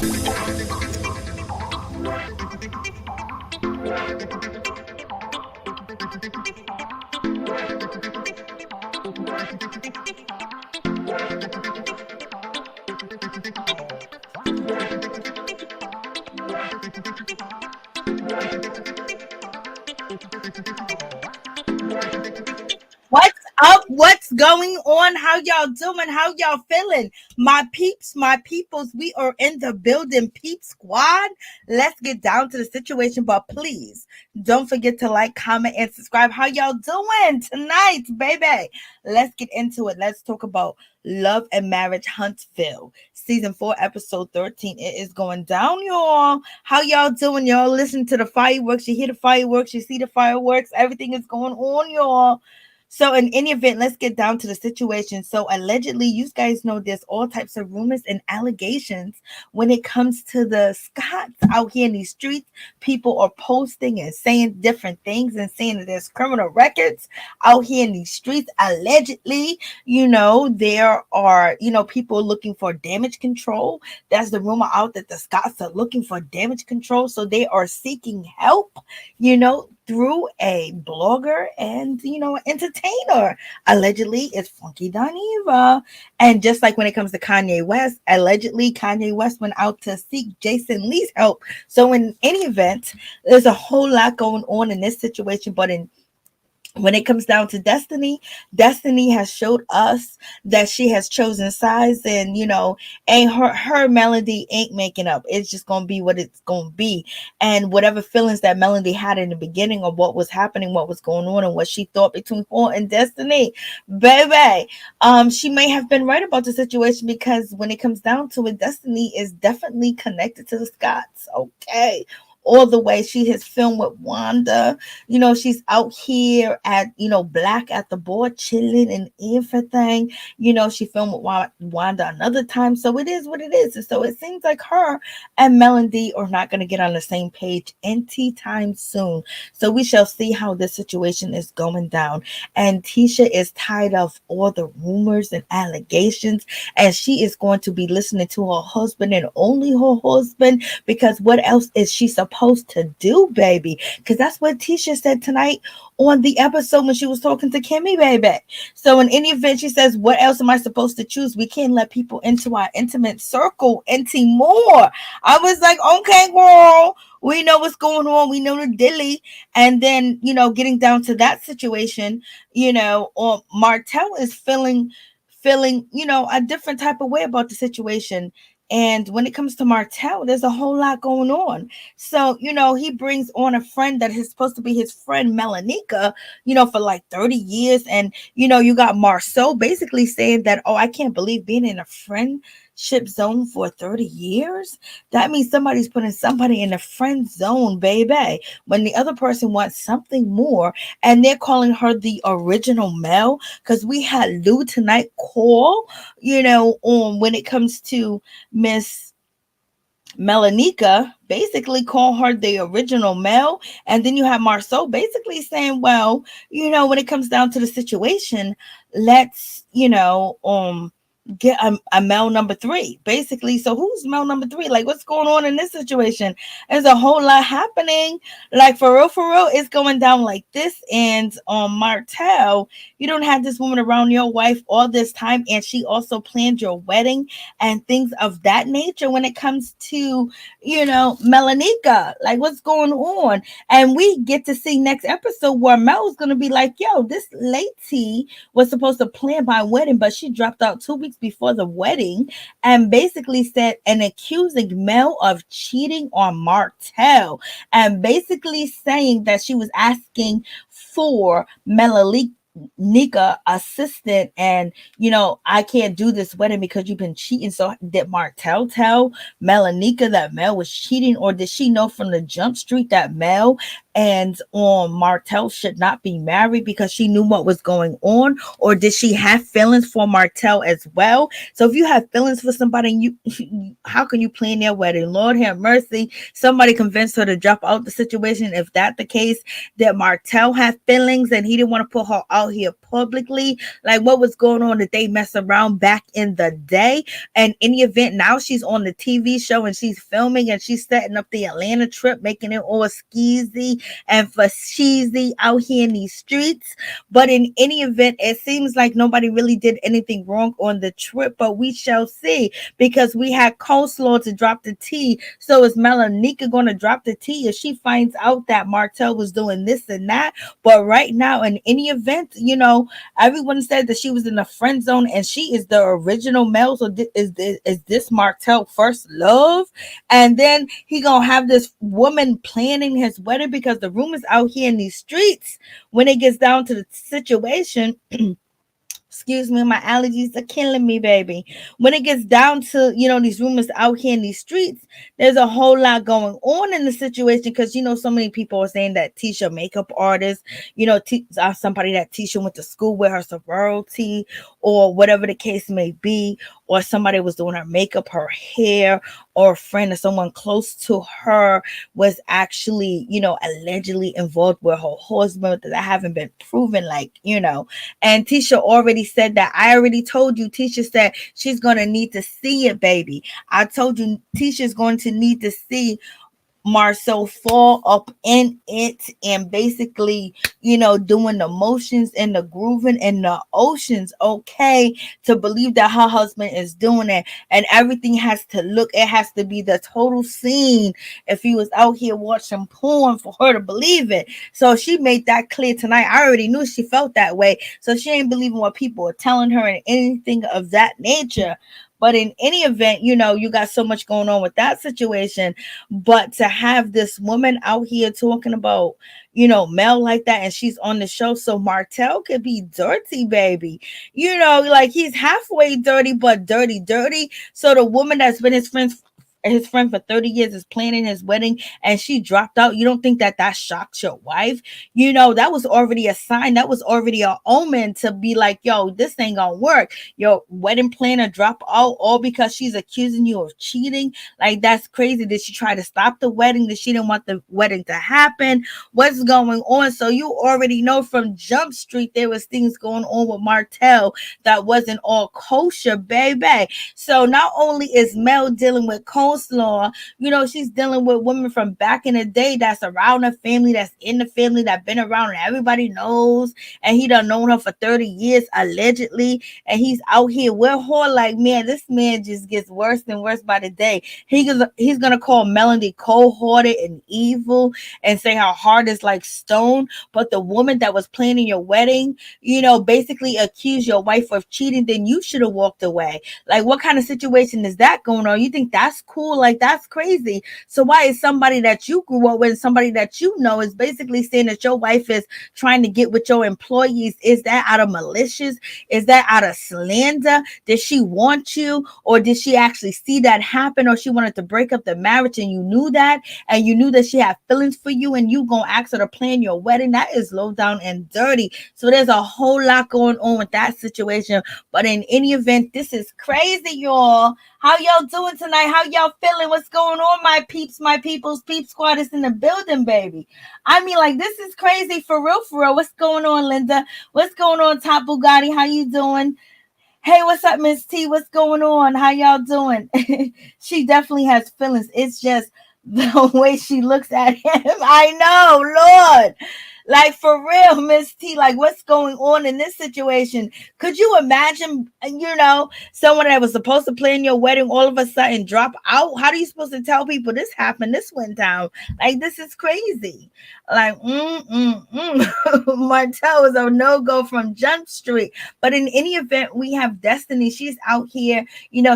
What's up? What's going on? How y'all doing? How y'all feeling? My peeps, my peoples, we are in the building, peep squad. Let's get down to the situation, but please don't forget to like, comment, and subscribe. How y'all doing tonight, baby? Let's get into it. Let's talk about Love and Marriage Huntsville, season 4, episode 13. It is going down, y'all. How y'all doing? Y'all listen to the fireworks. You hear the fireworks. You see the fireworks. Everything is going on, y'all. So in any event, let's get down to the situation. So allegedly, you guys know there's all types of rumors and allegations when it comes to the Scotts out here in these streets. People are posting and saying different things and saying that there's criminal records out here in these streets. Allegedly, there are, people looking for damage control. That's the rumor out that the Scotts are looking for damage control. So they are seeking help, through a blogger and entertainer. Allegedly, it's Funky Dineva. And just like when it comes to Kanye West, allegedly Kanye West went out to seek Jason Lee's help. So in any event, there's a whole lot going on in this situation, but when it comes down to Destiny has showed us that she has chosen sides, and ain't her melody ain't making up. It's just gonna be what it's gonna be. And whatever feelings that Melody had in the beginning of what was happening, what was going on, and what she thought between Holt and Destiny, baby, she may have been right about the situation, because when it comes down to it, Destiny is definitely connected to the Scotts. Okay. All the way. She has filmed with Wanda. She's out here at, Black at the board, chilling and everything. She filmed with Wanda another time. So it is what it is. And so it seems like her and Melody are not going to get on the same page anytime soon. So we shall see how this situation is going down. And Tisha is tired of all the rumors and allegations. And she is going to be listening to her husband and only her husband, because what else is she supposed to do, baby? Because that's what Tisha said tonight on the episode when she was talking to Kimmi, baby. So in any event, she says, what else am I supposed to choose? We can't let people into our intimate circle anymore. I was like, okay, girl, we know what's going on. We know the dilly. And then, getting down to that situation, Martel is feeling, a different type of way about the situation. And when it comes to Martel, there's a whole lot going on. So, he brings on a friend that is supposed to be his friend, Melanica, for like 30 years. And, you got Marsau basically saying that, oh, I can't believe being in a friendship zone for 30 years. That means somebody's putting somebody in a friend zone, baby, when the other person wants something more. And they're calling her the original Mel, because we had Lou tonight call, on when it comes to Miss Melanica, basically call her the original Mel. And then you have Marsau basically saying, well, when it comes down to the situation, let's, get a Mel number 3, basically. So who's Mel number 3? Like, what's going on in this situation? There's a whole lot happening. Like, for real, it's going down like this. And Martel, you don't have this woman around your wife all this time, and she also planned your wedding and things of that nature when it comes to, Melanica. Like, what's going on? And we get to see next episode where Mel's going to be like, yo, this lady was supposed to plan my wedding, but she dropped out 2 weeks before the wedding, and basically said and accusing Mel of cheating on Martel, and basically saying that she was asking for Melanica assistant, and I can't do this wedding because you've been cheating. So did Martel tell Melanica that Mel was cheating, or did she know from the jump street that Mel and Martel should not be married because she knew what was going on, or did she have feelings for Martel as well? So if you have feelings for somebody, you how can you plan their wedding? Lord have mercy. Somebody convinced her to drop out the situation. If that the case, that Martel had feelings and he didn't want to put her out here publicly, like what was going on? Did they mess around back in the day? And in the event, now she's on the TV show and she's filming and she's setting up the Atlanta trip, making it all skeezy and for cheesy out here in these streets. But in any event, it seems like nobody really did anything wrong on the trip, but we shall see, because we had coleslaw to drop the tea. So is Melanica going to drop the tea if she finds out that Martel was doing this and that? But right now, in any event, everyone said that she was in the friend zone and she is the original male. So is this Martel first love? And then he gonna have this woman planning his wedding, because the rumors out here in these streets, when it gets down to the situation, excuse me, my allergies are killing me, baby. When it gets down to, these rumors out here in these streets, there's a whole lot going on in the situation, because, so many people are saying that Tisha makeup artist, somebody that Tisha went to school with, her sorority, or whatever the case may be, or somebody was doing her makeup, her hair, or a friend or someone close to her was actually, allegedly involved with her husband, that haven't been proven, and Tisha already said that. I already told you, Tisha said she's going to need to see it, baby. I told you Tisha's going to need to see Marsau fall up in it and basically, doing the motions and the grooving and the oceans, okay, to believe that her husband is doing it. And everything has to look, it has to be the total scene if he was out here watching porn for her to believe it. So she made that clear tonight. I already knew she felt that way. So she ain't believing what people are telling her and anything of that nature. But in any event, you got so much going on with that situation. But to have this woman out here talking about, Mel like that, and she's on the show, so Martel could be dirty, baby. Like he's halfway dirty, but dirty, dirty. So the woman that's been his friend for 30 years is planning his wedding and she dropped out. You don't think that shocks your wife? That was already a sign. That was already an omen to be like, yo, this ain't gonna work. Your wedding planner drop out all because she's accusing you of cheating. Like, that's crazy. Did she try to stop the wedding? Did she didn't want the wedding to happen? What's going on? So you already know from Jump Street there was things going on with Martel that wasn't all kosher, baby. So not only is Mel dealing with coleslaw, she's dealing with women from back in the day that's around her family, that's in the family, that been around and everybody knows, and he done known her for 30 years allegedly, and he's out here with her. Like, man, this man just gets worse and worse by the day. He's gonna call Melanie cold-hearted and evil and say her heart is like stone, but the woman that was planning your wedding, basically accused your wife of cheating, then you should have walked away. Like, what kind of situation is that going on? You think that's cool? Like, that's crazy. So why is somebody that you grew up with, somebody that is basically saying that your wife is trying to get with your employees? Is that out of malicious? Is that out of slander? Did she want you, or did she actually see that happen, or she wanted to break up the marriage and you knew that, and you knew that she had feelings for you, and you gonna ask her to plan your wedding? That is low down and dirty. So there's a whole lot going on with that situation. But in any event, this is crazy, y'all. How y'all doing tonight? How y'all feeling? What's going on, my peeps, my peoples? Peep Squad is in the building, baby. I mean, like, this is crazy for real, for real. What's going on, Linda? What's going on, Top Bugatti? How you doing? Hey, what's up, Miss T? What's going on? How y'all doing? She definitely has feelings. It's just the way she looks at him. I know, Lord. Like, for real, Miss T, like, what's going on in this situation? Could you imagine, someone that was supposed to plan your wedding all of a sudden drop out? How are you supposed to tell people this happened, this went down? Like, this is crazy. Like, Martel is a no-go from Jump Street. But in any event, we have Destiny. She's out here,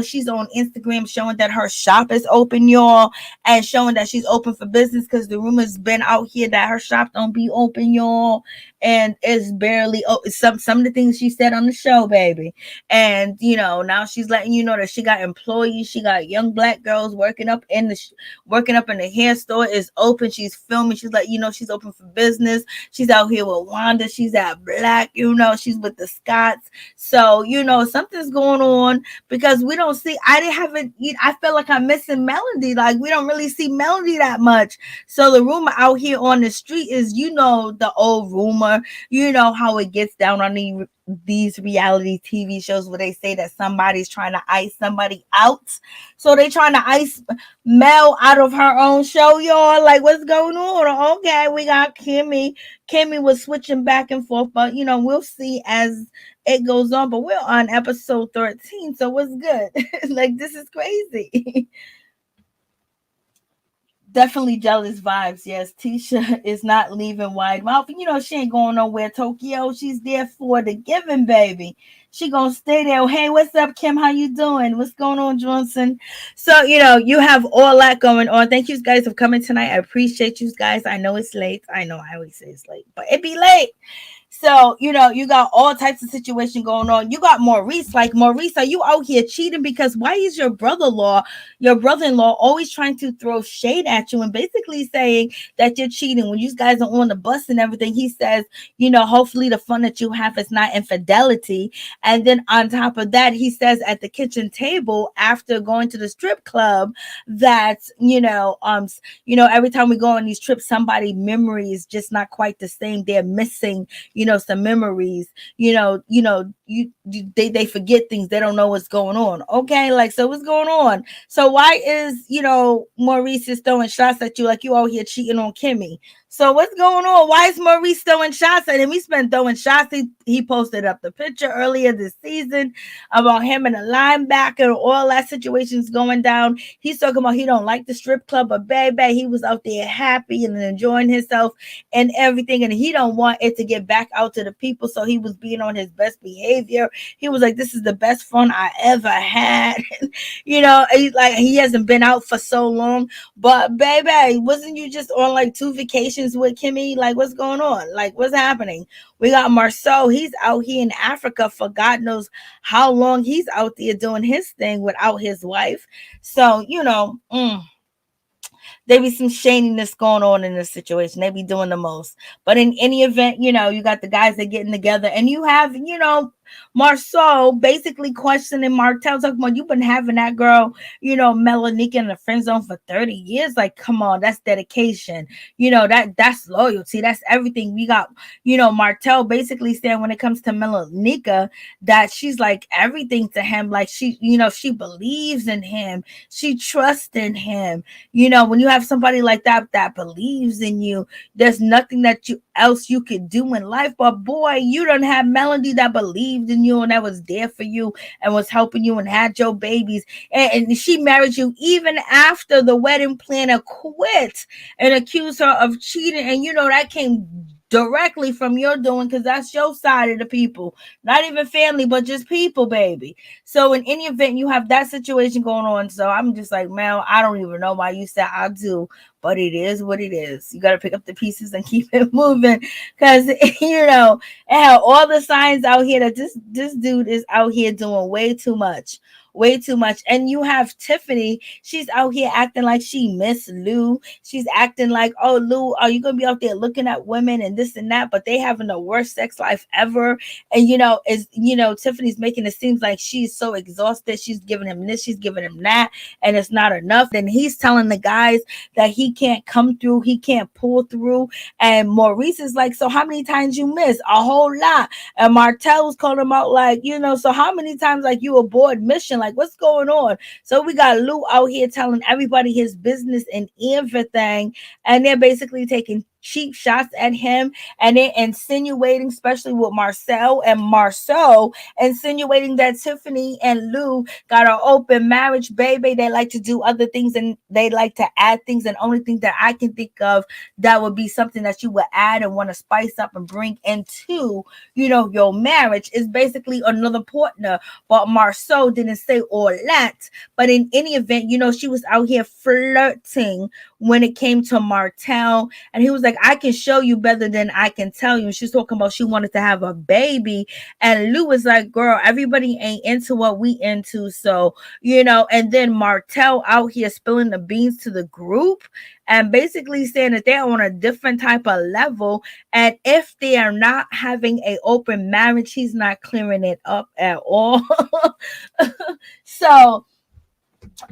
she's on Instagram showing that her shop is open, y'all, and showing that she's open for business, because the rumor's been out here that her shop don't be open popping, y'all. And it's barely some of the things she said on the show, baby. And now she's letting you know that she got employees, she got young black girls working up in the hair store is open. She's filming. She's like, she's open for business. She's out here with Wanda. She's at Black, she's with the Scotts. So, something's going on because we don't see, I feel like I'm missing Melody. Like, we don't really see Melody that much. So the rumor out here on the street is, the old rumor, how it gets down on these reality TV shows where they say that somebody's trying to ice somebody out. So they trying to ice Mel out of her own show, y'all. Like, what's going on? Okay, we got Kimmi. Kimmi was switching back and forth, but we'll see as it goes on. But we're on episode 13, so what's good? Like, this is crazy. Definitely jealous vibes. Yes, Tisha is not leaving wide mouth. She ain't going nowhere. Tokyo, she's there for the giving, baby. She gonna stay there. Hey, what's up, Kim? How you doing? What's going on, Johnson? So, you have all that going on. Thank you guys for coming tonight. I appreciate you guys. I know it's late. I know I always say it's late, but it be late. So, you got all types of situation going on. You got Maurice. Like, Maurice, are you out here cheating? Because why is your brother-in-law always trying to throw shade at you and basically saying that you're cheating when you guys are on the bus and everything? He says, hopefully the fun that you have is not infidelity. And then on top of that, he says at the kitchen table after going to the strip club that, every time we go on these trips, somebody memory is just not quite the same. They're missing, some memories, they forget things. They don't know what's going on. Okay. Like, so what's going on? So why is, Maurice is throwing shots at you like you out here cheating on Kimmi? So what's going on? Why is Maurice throwing shots at him? He's been throwing shots. He posted up the picture earlier this season about him and a linebacker, all that situation's going down. He's talking about he don't like the strip club, but baby, he was out there happy and enjoying himself and everything, and he don't want it to get back out to the people. So he was being on his best behavior. He was like, "This is the best fun I ever had." He's like, he hasn't been out for so long. But baby, wasn't you just on like 2 vacations with Kimmi? Like, what's going on? Like, what's happening? We got Marsau. He's out here in Africa for God knows how long. He's out there doing his thing without his wife. So, there be some shadiness going on in this situation. They be doing the most. But in any event, you got the guys that getting together, and you have, Marsau basically questioning Martel, talking about, you've been having that girl, Melanica in the friend zone for 30 years. Like, come on, that's dedication. That's loyalty. That's everything. We got, Martel basically saying when it comes to Melanica that she's like everything to him. Like, she believes in him. She trusts in him. When you have somebody like that believes in you, there's nothing else you could do in life. But boy, you don't have Melody that believed in you and that was there for you and was helping you and had your babies. And she married you even after the wedding planner quit and accused her of cheating. And that came directly from your doing, because that's your side of the people, not even family, but just people, baby. So in any event, you have that situation going on. So I'm just like, Mel, I don't even know why you said I do, but it is what it is. You got to pick up the pieces and keep it moving, because it had all the signs out here that this dude is out here doing way too much. And you have Tiffany, she's out here acting like she Miss Lou. She's acting like, oh, Lou, are you gonna be out there looking at women and this and that? But they having the worst sex life ever. And Tiffany's making it seem like she's so exhausted. She's giving him this, she's giving him that, and it's not enough. And he's telling the guys that he can't come through, he can't pull through. And Maurice is like, so how many times you miss? A whole lot. And Martel was calling him out like, so how many times like you aboard mission? Like, what's going on? So we got Lou out here telling everybody his business and everything, and they're basically taking cheap shots at him, and they're insinuating, especially with Marcel and Marsau, insinuating that Tiffany and Lou got an open marriage, baby. They like to do other things and they like to add things, and only thing that I can think of that would be something that you would add and want to spice up and bring into, your marriage is basically another partner. But Marsau didn't say all that. But in any event, she was out here flirting when it came to Martel. And he was like, I can show you better than I can tell you. And she's talking about she wanted to have a baby. And Lou was like, girl, everybody ain't into what we into. So, and then Martel out here spilling the beans to the group and basically saying that they're on a different type of level. And if they are not having a open marriage, he's not clearing it up at all. So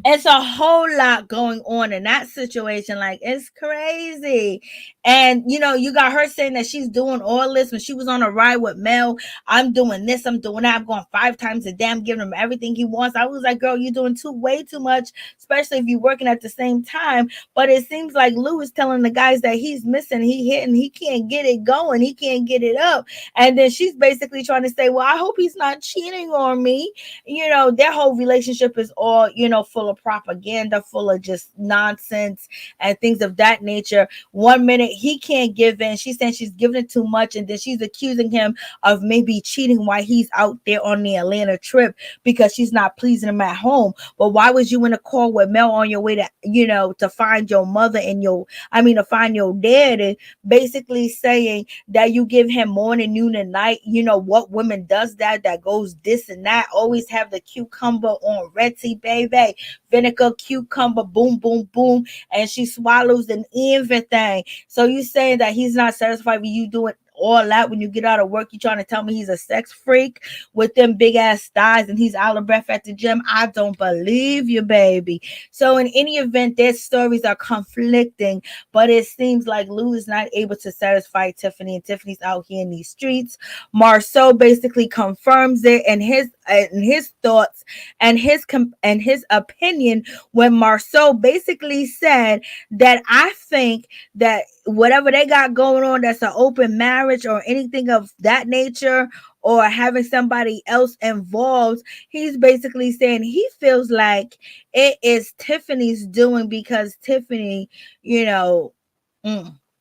it's a whole lot going on in that situation. Like, it's crazy. And you got her saying that she's doing all this when she was on a ride with Mel. I'm doing this, I'm doing that, I'm going 5 times a day, I'm giving him everything he wants. I was like, girl, you're doing way too much, especially if you're working at the same time. But it seems like Lou is telling the guys that he's missing, he hitting, he can't get it going, he can't get it up. And then she's basically trying to say, well, I hope he's not cheating on me. Their whole relationship is all, full of propaganda, full of just nonsense and things of that nature. One minute he can't give in, she's saying she's giving it too much, and then she's accusing him of maybe cheating while he's out there on the Atlanta trip because she's not pleasing him at home. But why was you in a call with Mel on your way to find your mother and to find your dad, and basically saying that you give him morning, noon, and night? What woman does that goes this and that? Always have the cucumber on Retty, baby. Vinegar, cucumber, boom, boom, boom. And she swallows and everything. So you saying that he's not satisfied with you doing all that when you get out of work? You trying to tell me he's a sex freak with them big ass thighs and he's out of breath at the gym? I don't believe you, baby. So in any event, their stories are conflicting, but it seems like Lou is not able to satisfy Tiffany, and Tiffany's out here in these streets. Marsau basically confirms it in his thoughts and his opinion when Marsau basically said that I think that whatever they got going on, that's an open marriage or anything of that nature, or having somebody else involved, he's basically saying he feels like it is Tiffany's doing, because Tiffany,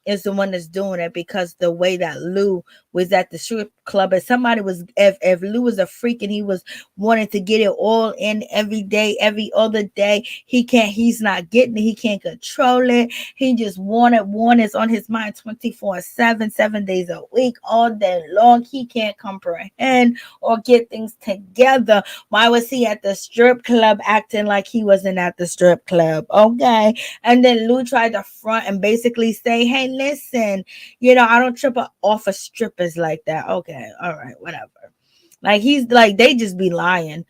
is the one that's doing it, because the way that Lou was at the strip club, and somebody was, if Lou was a freak and he was wanting to get it all in every day, every other day, he's not getting it, he can't control it, he just want it's on his mind 24/7, 7 days a week, all day long. He can't comprehend or get things together. Why was he at the strip club acting like he wasn't at the strip club? Okay. And then Lou tried to front and basically say, hey, listen, I don't trip off of strippers like that. Okay, all right, whatever. Like, he's like, they just be lying.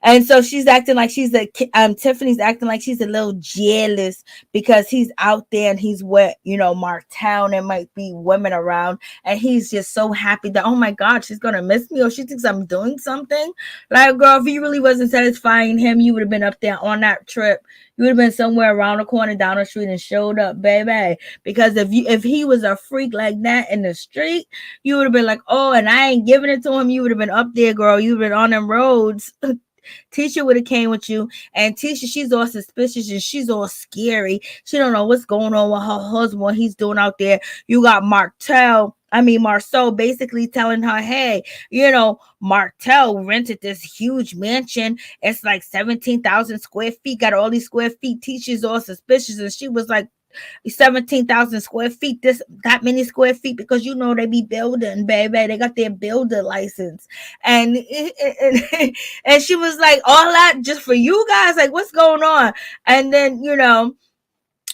And so she's acting like Tiffany's acting like she's a little jealous because he's out there and he's with, Martel, and there might be women around, and he's just so happy that, oh my God, she's going to miss me, or she thinks I'm doing something. Like, girl, if you really wasn't satisfying him, you would have been up there on that trip. You would have been somewhere around the corner, down the street, and showed up, baby. Because if he was a freak like that in the street, you would have been like, oh, and I ain't giving it to him. You would have been up there, girl. You would have been on them roads. Tisha would have came with you, and Tisha, she's all suspicious and she's all scary. She don't know what's going on with her husband, what he's doing out there. You got Marsau basically telling her, hey, Martel rented this huge mansion. It's like 17,000 square feet, got all these square feet. Tisha's all suspicious, and she was like, 17,000 square feet, that many square feet, because they be building, baby. They got their builder license. And and she was like, all that just for you guys? Like, what's going on? And then,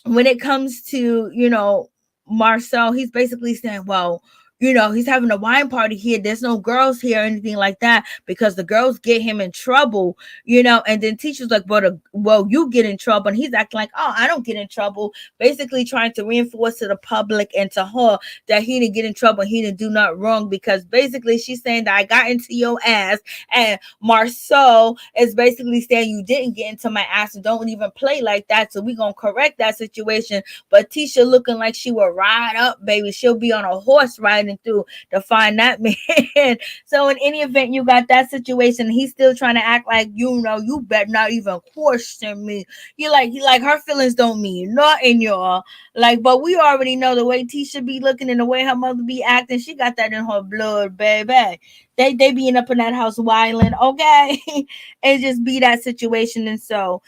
when it comes to, Marsau, he's basically saying, well, he's having a wine party here. There's no girls here or anything like that, because the girls get him in trouble, and then Tisha's like, well, you get in trouble. And he's acting like, oh, I don't get in trouble, basically trying to reinforce to the public and to her that he didn't get in trouble, he didn't do nothing wrong, because basically she's saying that I got into your ass, and Marsau is basically saying you didn't get into my ass, and don't even play like that, so we're gonna correct that situation. But Tisha looking like she will ride up, baby. She'll be on a horse riding through to find that man. So in any event, you got that situation. He's still trying to act like, you better not even question me. He like her feelings don't mean nothing, y'all. Like, but we already know the way Tisha be looking and the way her mother be acting. She got that in her blood, baby. They being up in that house wilding, okay? It just be that situation. And so,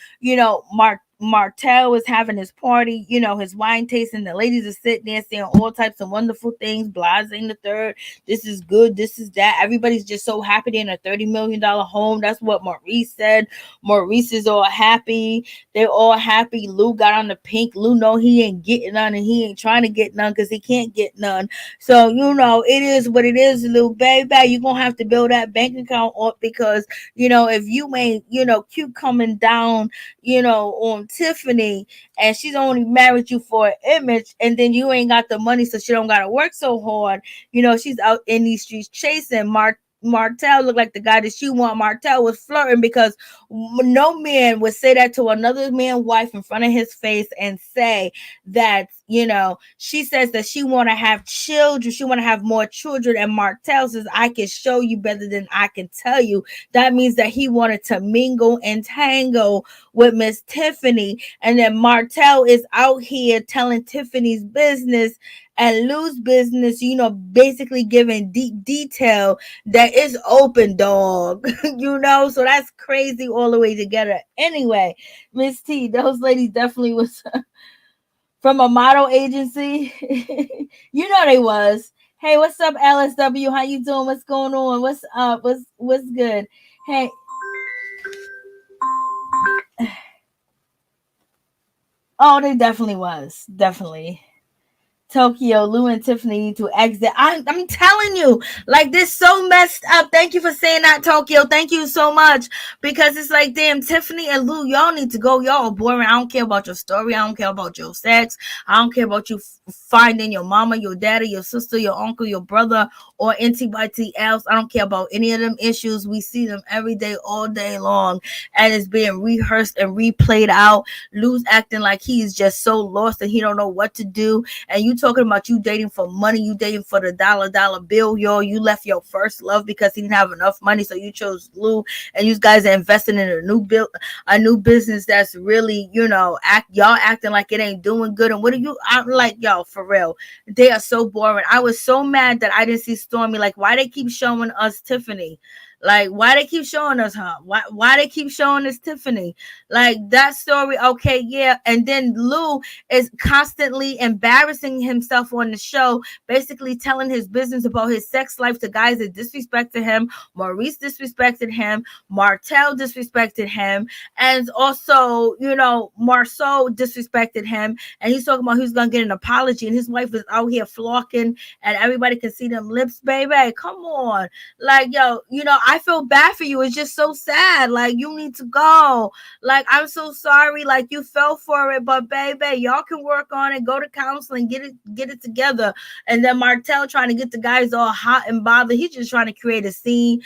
Martel is having his party, his wine tasting. The ladies are sitting there saying all types of wonderful things. Blasing the third, this is good, this is that. Everybody's just so happy they're in a $30 million home. That's what Maurice said. Maurice is all happy. They're all happy. Lou got on the pink. Lou know he ain't getting none, and he ain't trying to get none because he can't get none. So, it is what it is, Lou, baby. You're going to have to build that bank account up because, if you ain't, cute coming down, on Tiffany, and she's only married you for an image, and then you ain't got the money, so she don't got to work so hard. She's out in these streets chasing Martel looked like the guy that she want. Martel was flirting because no man would say that to another man's wife in front of his face and say that, she says that she want to have children. She want to have more children. And Martel says, I can show you better than I can tell you. That means that he wanted to mingle and tangle with Miss Tiffany. And then Martel is out here telling Tiffany's business and Lou's business, basically giving deep detail that is open, dog. So that's crazy all the way together. Anyway, Miss T, those ladies definitely was from a model agency. They was. Hey, what's up, LSW? How you doing? What's going on? What's up? What's good? Hey. Oh, they definitely was. Definitely. Tokyo, Lou and Tiffany need to exit. I'm telling you, like, this so messed up. Thank you for saying that, Tokyo. Thank you so much. Because it's like, damn, Tiffany and Lou, y'all need to go. Y'all are boring. I don't care about your story. I don't care about your sex. I don't care about you finding your mama, your daddy, your sister, your uncle, your brother, or anybody else. I don't care about any of them issues. We see them every day, all day long. And it's being rehearsed and replayed out. Lou's acting like he is just so lost and he don't know what to do. And you talking about you dating for money, you dating for the dollar bill, y'all. You left your first love because he didn't have enough money, so you chose Lou, and you guys are investing in a new business that's really, y'all acting like it ain't doing good. And what are you? I'm like, y'all, for real, they are so boring. I was so mad that I didn't see Stormy. Like, why they keep showing us Tiffany? Like, why they keep showing us her? Why they keep showing us Tiffany? Like, that story, okay, yeah. And then Lou is constantly embarrassing himself on the show, basically telling his business about his sex life to guys that disrespected him. Maurice disrespected him. Martel disrespected him. And also, Marsau disrespected him. And he's talking about he's going to get an apology. And his wife is out here flocking and everybody can see them lips, baby. Come on. Like, yo, I feel bad for you. It's just so sad. Like, you need to go. Like, I'm so sorry. Like, you fell for it, but baby, y'all can work on it. Go to counseling, get it together. And then Martel trying to get the guys all hot and bothered. He's just trying to create a scene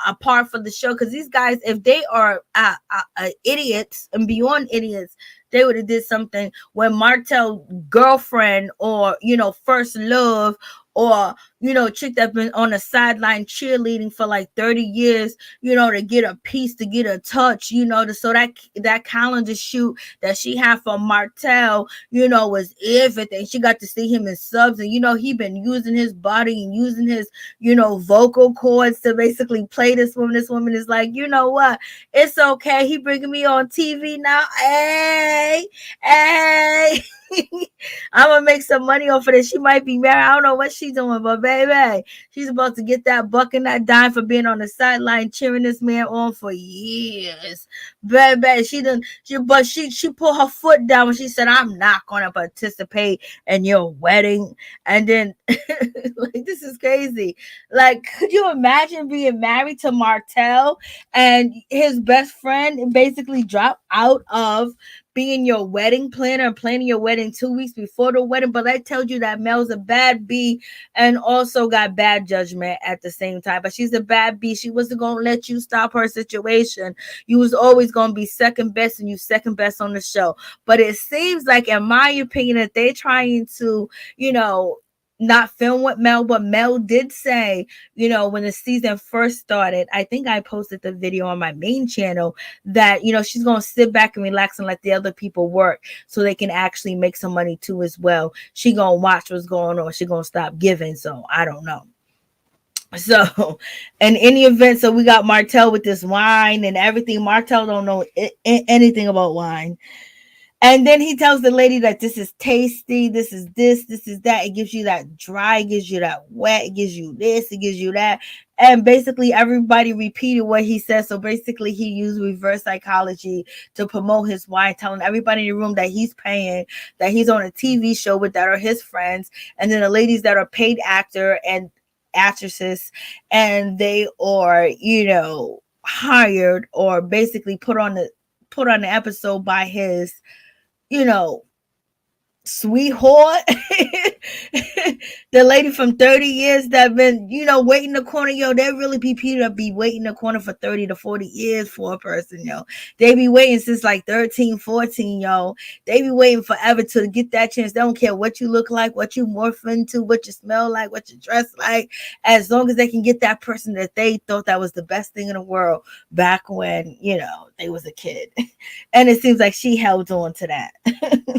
apart from the show. Because these guys, if they are idiots and beyond idiots, they would have did something when Martel girlfriend or first love or chick that's been on the sideline cheerleading for like 30 years, to get a piece, to get a touch, so that calendar shoot that she had for Martel, was everything. She got to see him in subs, and he been using his body and using his, vocal cords to basically play this woman. This woman is like, you know what? It's okay. He bringing me on TV now. Hey. I'm gonna make some money off of this. She might be married. I don't know what she's doing, but baby, she's about to get that buck and that dime for being on the sideline cheering this man on for years. Baby, she put her foot down when she said, I'm not gonna participate in your wedding. And then like, this is crazy. Like, could you imagine being married to Martel and his best friend basically dropped out of being your wedding planner and planning your wedding 2 weeks before the wedding? But I told you that Mel's a bad B and also got bad judgment at the same time. But she's a bad B. She wasn't going to let you stop her situation. You was always going to be second best, and you second best on the show. But it seems like, in my opinion, that they're trying to, not film with Mel, but Mel did say, when the season first started, I think I posted the video on my main channel, that, she's going to sit back and relax and let the other people work so they can actually make some money too as well. She going to watch what's going on. She going to stop giving. So I don't know. So in any event, so we got Martel with this wine and everything. Martel don't know anything about wine. And then he tells the lady that this is tasty, this is this, this is that. It gives you that dry, it gives you that wet, it gives you this, it gives you that. And basically everybody repeated what he said. So basically he used reverse psychology to promote his wine, telling everybody in the room that he's paying, that he's on a TV show with that are his friends, and then the ladies that are paid actor and actresses, and they are, hired or basically put on the episode by his, you know, sweetheart. The lady from 30 years that been, waiting the corner, there really be people that be waiting the corner for 30 to 40 years for a person, They be waiting since like 13, 14, They be waiting forever to get that chance. They don't care what you look like, what you morph into, what you smell like, what you dress like, as long as they can get that person that they thought that was the best thing in the world back when, they was a kid. And it seems like she held on to that.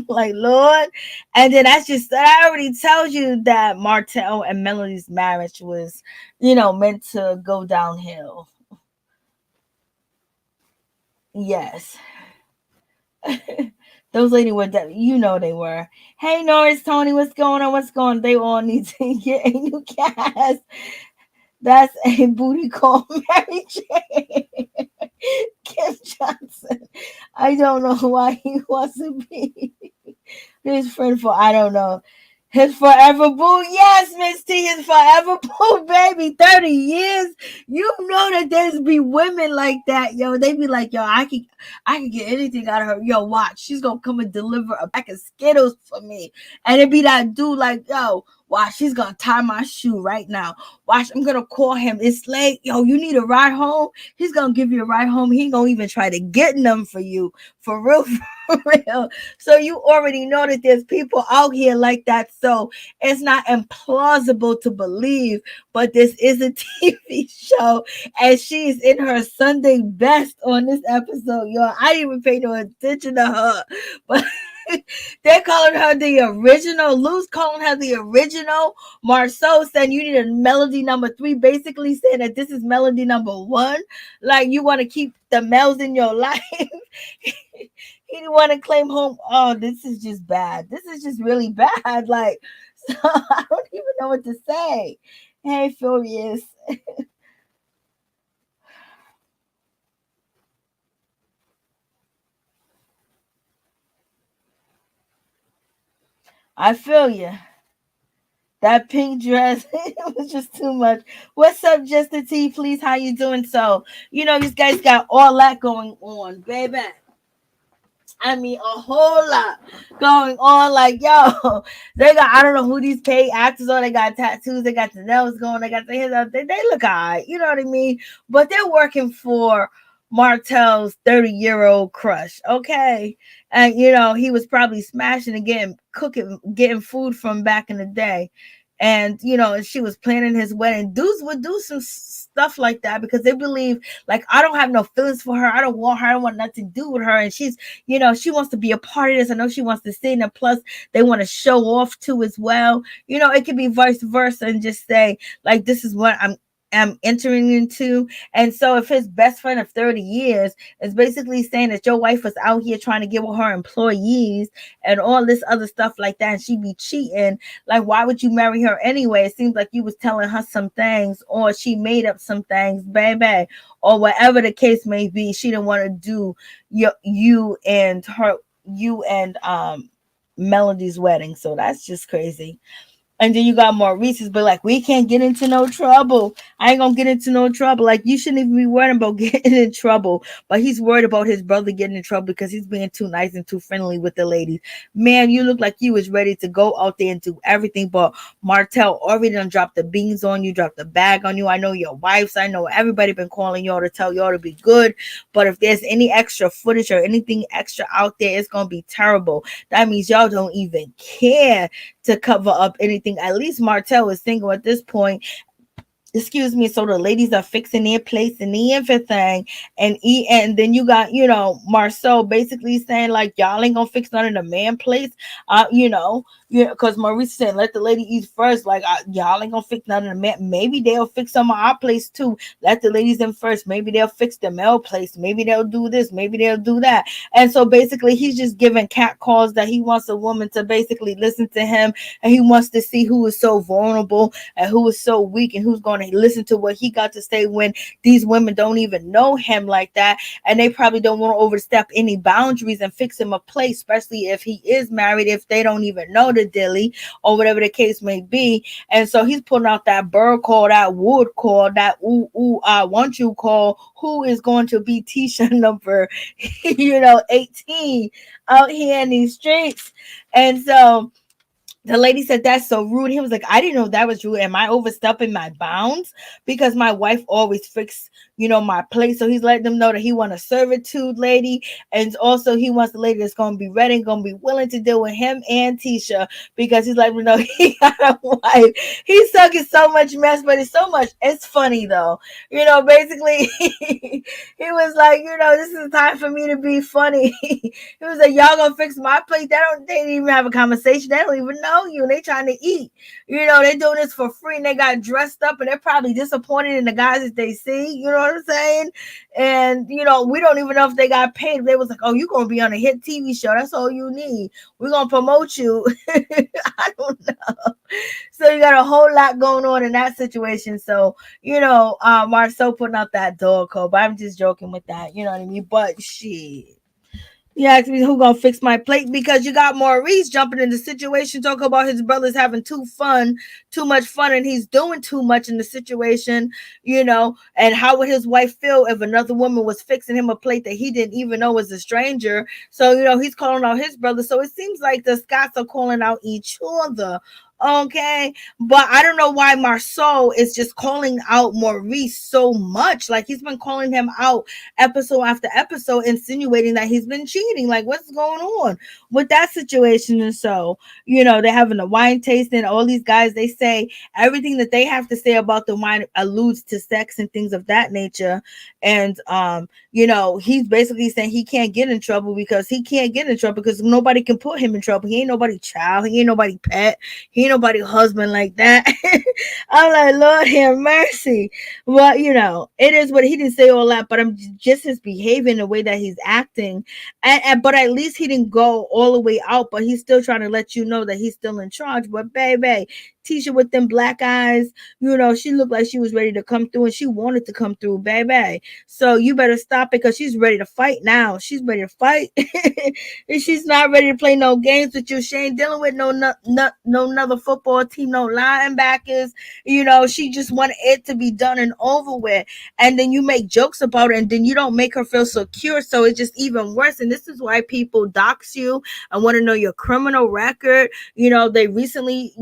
Like, Lord. And then that already tells you that Martel and Melody's marriage was, meant to go downhill. Yes. Those ladies were that, they were. Hey, Norris, Tony, what's going on? What's going on? They all need to get a new cast. That's a booty call, Mary Jane. Kim Johnson. I don't know why he wants to be his friend for, I don't know. His forever boo. Yes, Miss T, his forever boo, baby. 30 years. You know that there's be women like that, yo. They be like, yo, I can get anything out of her. Yo, watch. She's gonna come and deliver a pack of Skittles for me. And it be that dude like, yo, watch, she's gonna tie my shoe right now. Watch, I'm gonna call him. It's late. Yo, you need a ride home? He's gonna give you a ride home. He ain't gonna even try to get them for you. For real, for real. So you already know that there's people out here like that. So it's not implausible to believe, but this is a TV show, and she's in her Sunday best on this episode, yo. I didn't even pay no attention to her, but they're calling her the original. Lou's calling her the original. Marsau saying you need a melody number 3, basically saying that this is melody number 1. Like, you want to keep the males in your life. He didn't want to claim home. Oh, this is just bad. This is just really bad. Like, so I don't even know what to say. Hey, Furious. I feel you. That pink dress, it was just too much. What's up, Justin T? Please, how you doing? So, these guys got all that going on, baby. I mean, a whole lot going on. Like, yo, they got, I don't know who these paid actors are. They got tattoos. They got the nails going. They got the hair out. They look all right. You know what I mean? But they're working for Martel's 30-year-old crush. Okay. And, he was probably smashing and getting food from back in the day. And, and she was planning his wedding. Dudes would do some stuff like that because they believe, like, I don't have no feelings for her. I don't want her. I don't want nothing to do with her. And she's, she wants to be a part of this. I know she wants to sing. And plus, they want to show off too as well. It could be vice versa and just say, like, this is what I'm entering into. And so if his best friend of 30 years is basically saying that your wife was out here trying to get with her employees and all this other stuff like that, and she be cheating, like, why would you marry her anyway? It seems like you was telling her some things, or she made up some things, baby, or whatever the case may be. She didn't want to do you and Melody's wedding. So that's just crazy. And then you got Maurice's, but like, we can't get into no trouble. I ain't gonna get into no trouble. Like, you shouldn't even be worried about getting in trouble. But he's worried about his brother getting in trouble because he's being too nice and too friendly with the ladies. Man, you look like you was ready to go out there and do everything. But Martel already done dropped the beans on you, dropped the bag on you. I know your wives. I know everybody been calling y'all to tell y'all to be good. But if there's any extra footage or anything extra out there, it's gonna be terrible. That means y'all don't even care to cover up anything. At least Martel is single at this point. excuse me. So the ladies are fixing their plates and everything, and eat. And then you got, Marsau basically saying like, y'all ain't gonna fix none of the man plates. Because Maurice said let the lady eat first. Like, y'all ain't gonna fix none of the man. Maybe they'll fix some of our plates too. Let the ladies in first. Maybe they'll fix the male plates. Maybe they'll do this. Maybe they'll do that. And so basically, he's just giving cat calls that he wants a woman to basically listen to him, and he wants to see who is so vulnerable and who is so weak and who's going to listen to what he got to say when these women don't even know him like that, and they probably don't want to overstep any boundaries and fix him a place, especially if he is married, if they don't even know the dilly or whatever the case may be. And so he's putting out that bird call, that wood call, that ooh, I want you call. Who is going to be Tisha number 18 out here in these streets? And so the lady said, that's so rude. He was like, I didn't know that was rude. Am I overstepping my bounds? Because my wife always fix, my place. So he's letting them know that he want a servitude lady. And also he wants a lady that's going to be ready and going to be willing to deal with him and Tisha, because he's like, he got a wife. He's sucking so much mess, but it's funny though. Basically he was like, this is time for me to be funny. He was like, y'all gonna fix my plate? They didn't even have a conversation. They don't even know you. They trying to eat. They doing this for free, and they got dressed up, and they're probably disappointed in the guys that they see. You know what I'm saying? And we don't even know if they got paid. They was like, oh, you gonna be on a hit TV show. That's all you need. We're gonna promote you. I don't know. So you got a whole lot going on in that situation. So, Marsau putting out that dog code, but I'm just joking with that. You know what I mean? But shit. You asked me who gonna fix my plate, because you got Maurice jumping in the situation, talking about his brother's having too much fun, and he's doing too much in the situation, and how would his wife feel if another woman was fixing him a plate that he didn't even know was a stranger? So, he's calling out his brother. So it seems like the Scots are calling out each other. Okay, but I don't know why Marsau is just calling out Maurice so much. Like, he's been calling him out episode after episode, insinuating that he's been cheating. Like, what's going on with that situation? And so, they're having a wine tasting. All these guys, they say everything that they have to say about the wine alludes to sex and things of that nature. And he's basically saying he can't get in trouble because nobody can put him in trouble. He ain't nobody child. He ain't nobody pet. He ain't nobody husband like that. I'm like, Lord have mercy. Well, it is what he didn't say all that, but I'm just his behavior and the way that he's acting. But at least he didn't go all the way out, but he's still trying to let you know that he's still in charge. But baby, Tisha with them black eyes, she looked like she was ready to come through, and she wanted to come through, baby. So you better stop it, because she's ready to fight now. She's ready to fight. And she's not ready to play no games with you. She ain't dealing with no another football team, no linebackers. She just wanted it to be done and over with. And then you make jokes about it, and then you don't make her feel secure. So it's just even worse. And this is why people dox you and want to know your criminal record. They recently,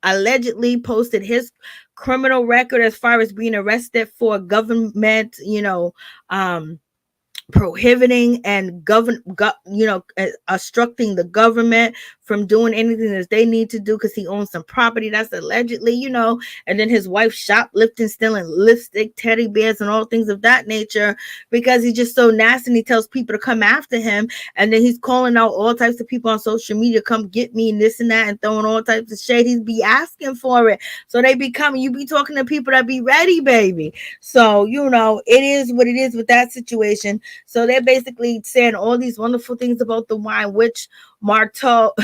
allegedly posted his criminal record as far as being arrested for government, prohibiting and obstructing the government from doing anything that they need to do, because he owns some property that's allegedly, and then his wife shoplifting, stealing lipstick, teddy bears, and all things of that nature, because he's just so nasty, and he tells people to come after him, and then he's calling out all types of people on social media, come get me, and this and that, and throwing all types of shade. He's be asking for it, so they be coming. You be talking to people that be ready, baby. So it is what it is with that situation. So they're basically saying all these wonderful things about the wine, which Martel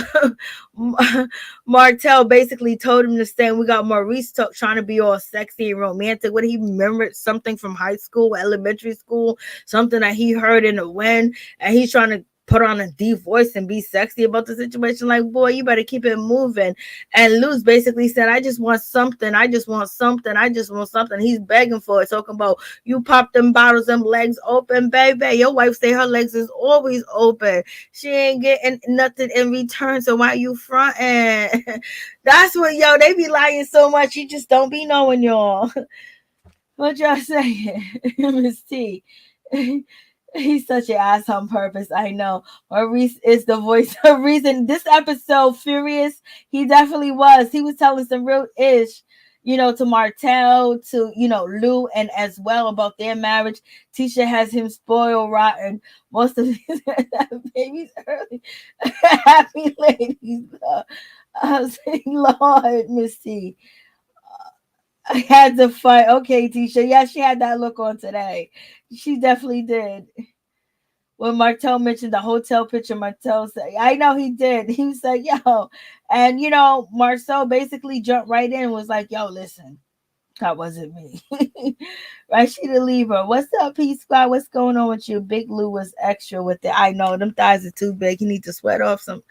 basically told him to say. We got Maurice trying to be all sexy and romantic. What, he remembered something from high school, elementary school, something that he heard in the wind, and he's trying to put on a deep voice and be sexy about the situation. Like, boy, you better keep it moving. And Lou's basically said, I just want something. I just want something. I just want something. He's begging for it, talking about, you pop them bottles, them legs open, baby. Your wife say her legs is always open. She ain't getting nothing in return, so why you fronting? That's what, they be lying so much, you just don't be knowing, y'all. What y'all saying? Miss T. He's such an ass on purpose. I know. Maurice is the voice of reason. This episode, Furious, he definitely was. He was telling some real ish. to Martell, to, Lou, and as well about their marriage. Tisha has him spoiled rotten. Most of these babies early. Happy ladies. I was saying, Lord, Miss T. I had to fight. Okay, Tisha. Yeah, she had that look on today. She definitely did. When Martel mentioned the hotel picture, Martel said, I know he did. He was like, yo. And, Marsau basically jumped right in and was like, yo, listen, that wasn't me. Rashida Libra, what's up, Peace Squad? What's going on with you? Big Lou was extra with it. I know, them thighs are too big. He needs to sweat off some.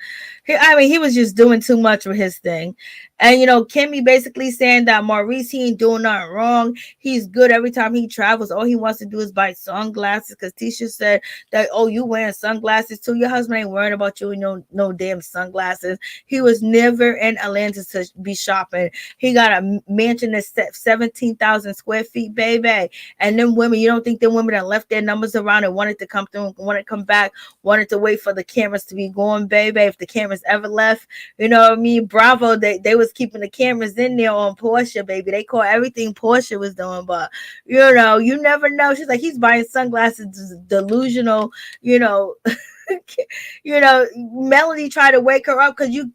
He was just doing too much with his thing. And, Kimmi basically saying that Maurice, he ain't doing nothing wrong. He's good every time he travels. All he wants to do is buy sunglasses, because Tisha said that, oh, you wearing sunglasses too? Your husband ain't worrying about you and no damn sunglasses. He was never in Atlanta to be shopping. He got a mansion that's 17,000 square feet, baby. And them women, you don't think them women that left their numbers around and wanted to come through, wanted to come back, wanted to wait for the cameras to be going, baby? If the cameras ever left, you know what I mean? Bravo, they was keeping the cameras in there on Portia, baby. They caught everything Portia was doing, but you never know. She's like, he's buying sunglasses, delusional, Melody tried to wake her up, because you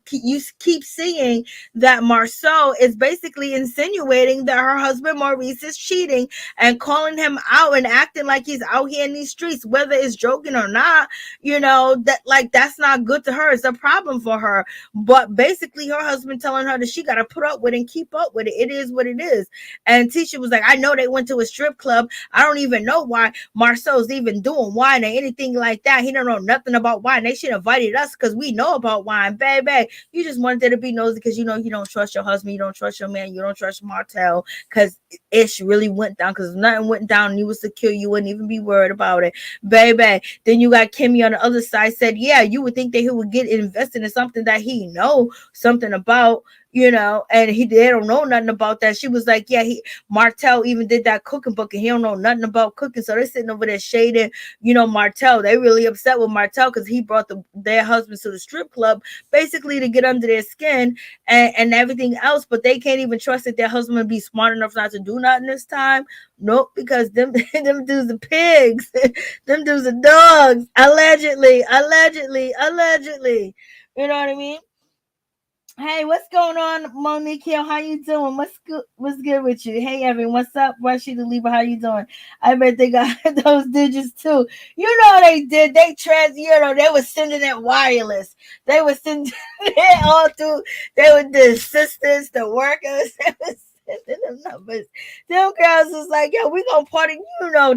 keep seeing that Marsau is basically insinuating that her husband Maurice is cheating and calling him out and acting like he's out here in these streets, whether it's joking or not. That's not good to her. It's a problem for her. But basically, her husband telling her that she got to put up with it and keep up with it. It is what it is. And Tisha was like, I know they went to a strip club. I don't even know why Marsau's even doing wine or anything like that. He don't know nothing about wine. They should have invited us, because we know about wine, baby. You just wanted to be nosy because you don't trust your husband, you don't trust your man, you don't trust Martel, because ish really went down. Because if nothing went down and you was secure, you wouldn't even be worried about it, baby. Then you got Kimmi on the other side, said, yeah, you would think that he would get invested in something that he know something about, and they don't know nothing about that. She was like, yeah, Martel even did that cooking book and he don't know nothing about cooking. So they're sitting over there shading, Martel. They really upset with Martel because he brought their husbands to the strip club basically to get under their skin and everything else. But they can't even trust that their husband would be smart enough not to do nothing this time. Nope, because them dudes are pigs. Them dudes are dogs. Allegedly. You know what I mean? Hey, what's going on, Monique Hill? How you doing? What's good with you? Hey, Evan, what's up? Rashida Lieber, how you doing? I bet they got those digits too. They did. They they were sending it wireless. They were sending it all through. They were the assistants, the workers. They were sending them numbers. Them girls was like, yo, we gonna party.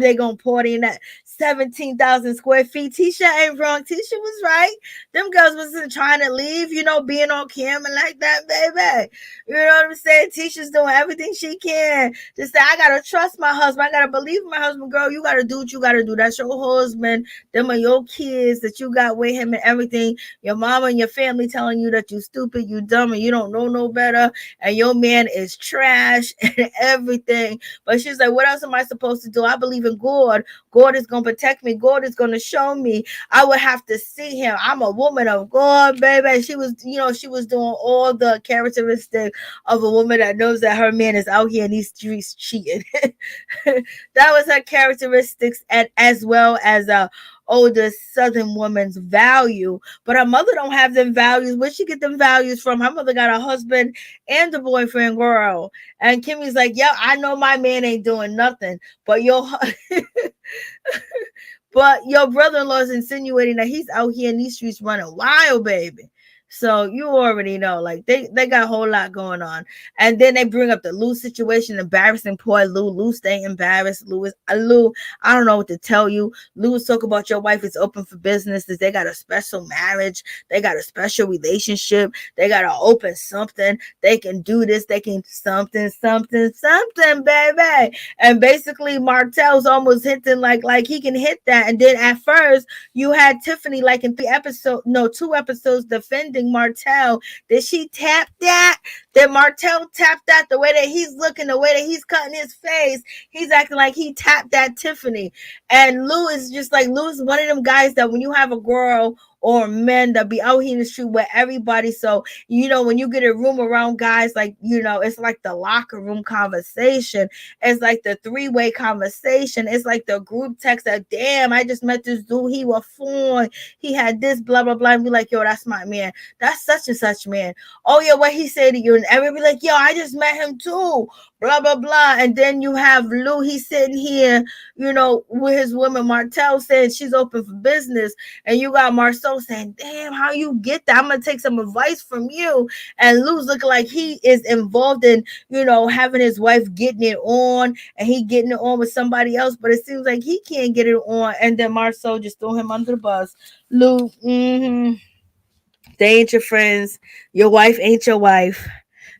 They gonna party in that 17,000 square feet. Tisha ain't wrong. Tisha was right. Them girls wasn't trying to leave, being on camera like that, baby. You know what I'm saying? Tisha's doing everything she can to say, I gotta trust my husband. I gotta believe my husband. Girl, you gotta do what you gotta do. That's your husband. Them are your kids that you got with him and everything. Your mama and your family telling you that you stupid, you dumb, and you don't know no better, and your man is trash and everything. But she's like, what else am I supposed to do? I believe in God. God is gonna protect me. God is going to show me. I would have to see him. I'm a woman of God, baby. She was doing all the characteristics of a woman that knows that her man is out here in these streets cheating. That was her characteristics, and as well as a older Southern woman's value. But her mother don't have them values. Where she get them values from? Her mother got a husband and a boyfriend, girl. And Kimmi's like, yeah, I know my man ain't doing nothing, but but your brother-in-law is insinuating that he's out here in these streets running wild, baby. So you already know, like they got a whole lot going on. And then they bring up the Lou situation, embarrassing poor Lou. Lou stay embarrassed. Lou, I don't know what to tell you. Lou was talking about your wife is open for business. They got a special marriage. They got a special relationship. They got to open something. They can do this. They can something, baby. And basically Martel's almost hitting like he can hit that. And then at first you had Tiffany like in 2 episodes defending Martel. Did she tap that? Did Martel tap that? The way that he's looking, the way that he's cutting his face, he's acting like he tapped that Tiffany. And Lou is just like, Lou's one of them guys that when you have a girl or men that be out here in the street with everybody. So, when you get a room around guys, like, it's like the locker room conversation. It's like the three-way conversation. It's like the group text that, damn, I just met this dude. He was fun. He had this, blah, blah, blah. And be like, yo, that's my man. That's such and such man. Oh, yeah, what he said to you. And everybody be like, yo, I just met him too. Blah, blah, blah. And then you have Lou. He's sitting here, with his woman Martell saying she's open for business. And you got Marsau saying, damn, how you get that? I'm going to take some advice from you. And Lou's looking like he is involved in, having his wife getting it on, and he getting it on with somebody else. But it seems like he can't get it on. And then Marsau just threw him under the bus. Lou, they ain't your friends. Your wife ain't your wife.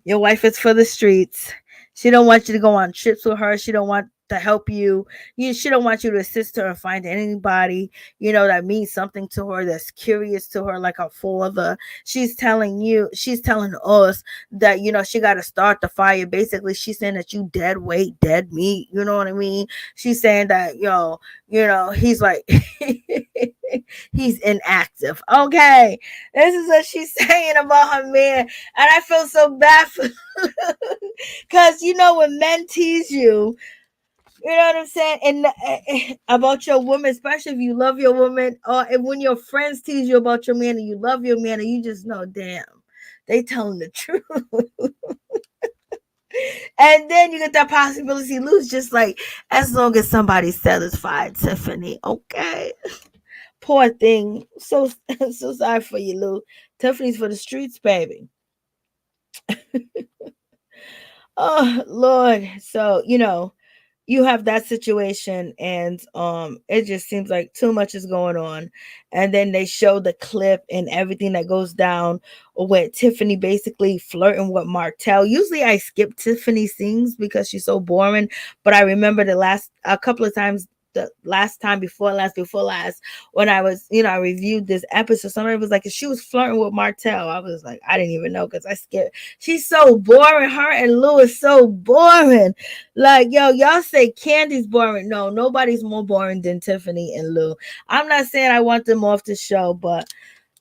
Your wife is for the streets. She don't want you to go on trips with her. She don't want to help you. She don't want you to assist her and find anybody, that means something to her, that's curious to her, like a father. She's telling us that, she got to start the fire. Basically, she's saying that you dead weight, dead meat. You know what I mean? She's saying that, he's like, he's inactive. Okay. This is what she's saying about her man. And I feel so bad for because, when men tease you, you know what I'm saying? And about your woman, especially if you love your woman, or when your friends tease you about your man and you love your man, and you just know, damn, they telling the truth. And then you get that possibility lose, just like, as long as somebody's satisfied, Tiffany. Okay. Poor thing. So sorry for you, Lou. Tiffany's for the streets, baby. Oh, Lord. So, you have that situation, and it just seems like too much is going on. And then they show the clip and everything that goes down with Tiffany basically flirting with Martel. Usually I skip Tiffany scenes because she's so boring, but I remember a couple of times, the last time before last, when I was, I reviewed this episode, somebody was like, she was flirting with Martel. I was like, I didn't even know, because I skipped. She's so boring. Her and Lou is so boring. Like, yo, y'all say Candy's boring. No, nobody's more boring than Tiffany and Lou. I'm not saying I want them off the show, but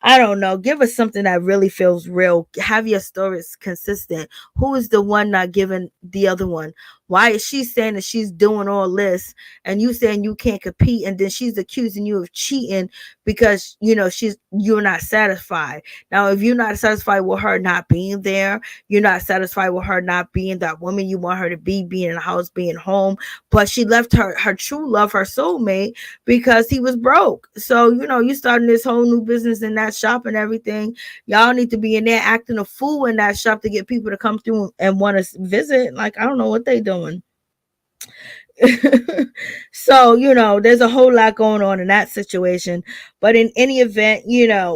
I don't know. Give us something that really feels real. Have your stories consistent. Who is the one not giving the other one? Why is she saying that she's doing all this and you saying you can't compete, and then she's accusing you of cheating because you're not satisfied? Now, if you're not satisfied with her not being there, you're not satisfied with her not being that woman you want her to be, being in the house, being home, but she left her true love, her soulmate, because he was broke. So, you starting this whole new business in that shop and everything. Y'all need to be in there acting a fool in that shop to get people to come through and want to visit. Like, I don't know what they doing. So, there's a whole lot going on in that situation. But in any event,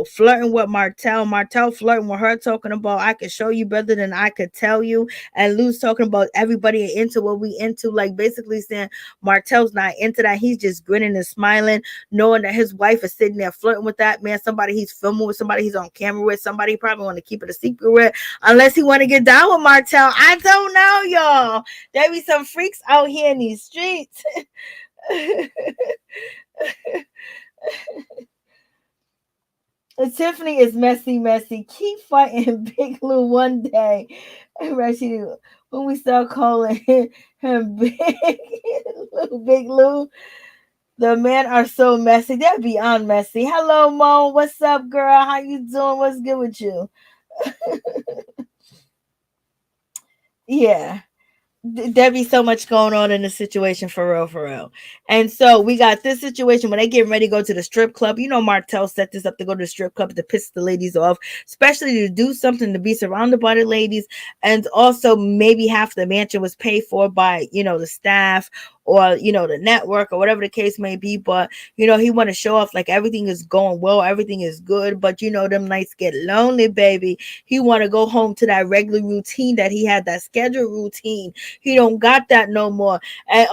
flirting with Martel flirting with her, talking about, I could show you better than I could tell you. And Lou's talking about everybody into what we into, like basically saying Martel's not into that. He's just grinning and smiling, knowing that his wife is sitting there flirting with that man, somebody he's filming with, somebody he's on camera with, somebody he probably want to keep it a secret with, unless he want to get down with Martel. I don't know, y'all. There be some freaks out here in these streets. Tiffany is messy. Keep fighting Big Lou one day. When we start calling him Big Lou, the men are so messy. They're beyond messy. Hello, Mo. What's up, girl? How you doing? What's good with you? Yeah. There be so much going on in the situation, for real. And so we got this situation when they get ready to go to the strip club. Martel set this up to go to the strip club to piss the ladies off, especially to do something to be surrounded by the ladies. And also maybe half the mansion was paid for by, the staff or, the network or whatever the case may be. But, he want to show off like everything is going well, everything is good. But, them nights get lonely, baby. He want to go home to that regular routine that he had, that scheduled routine. He don't got that no more. And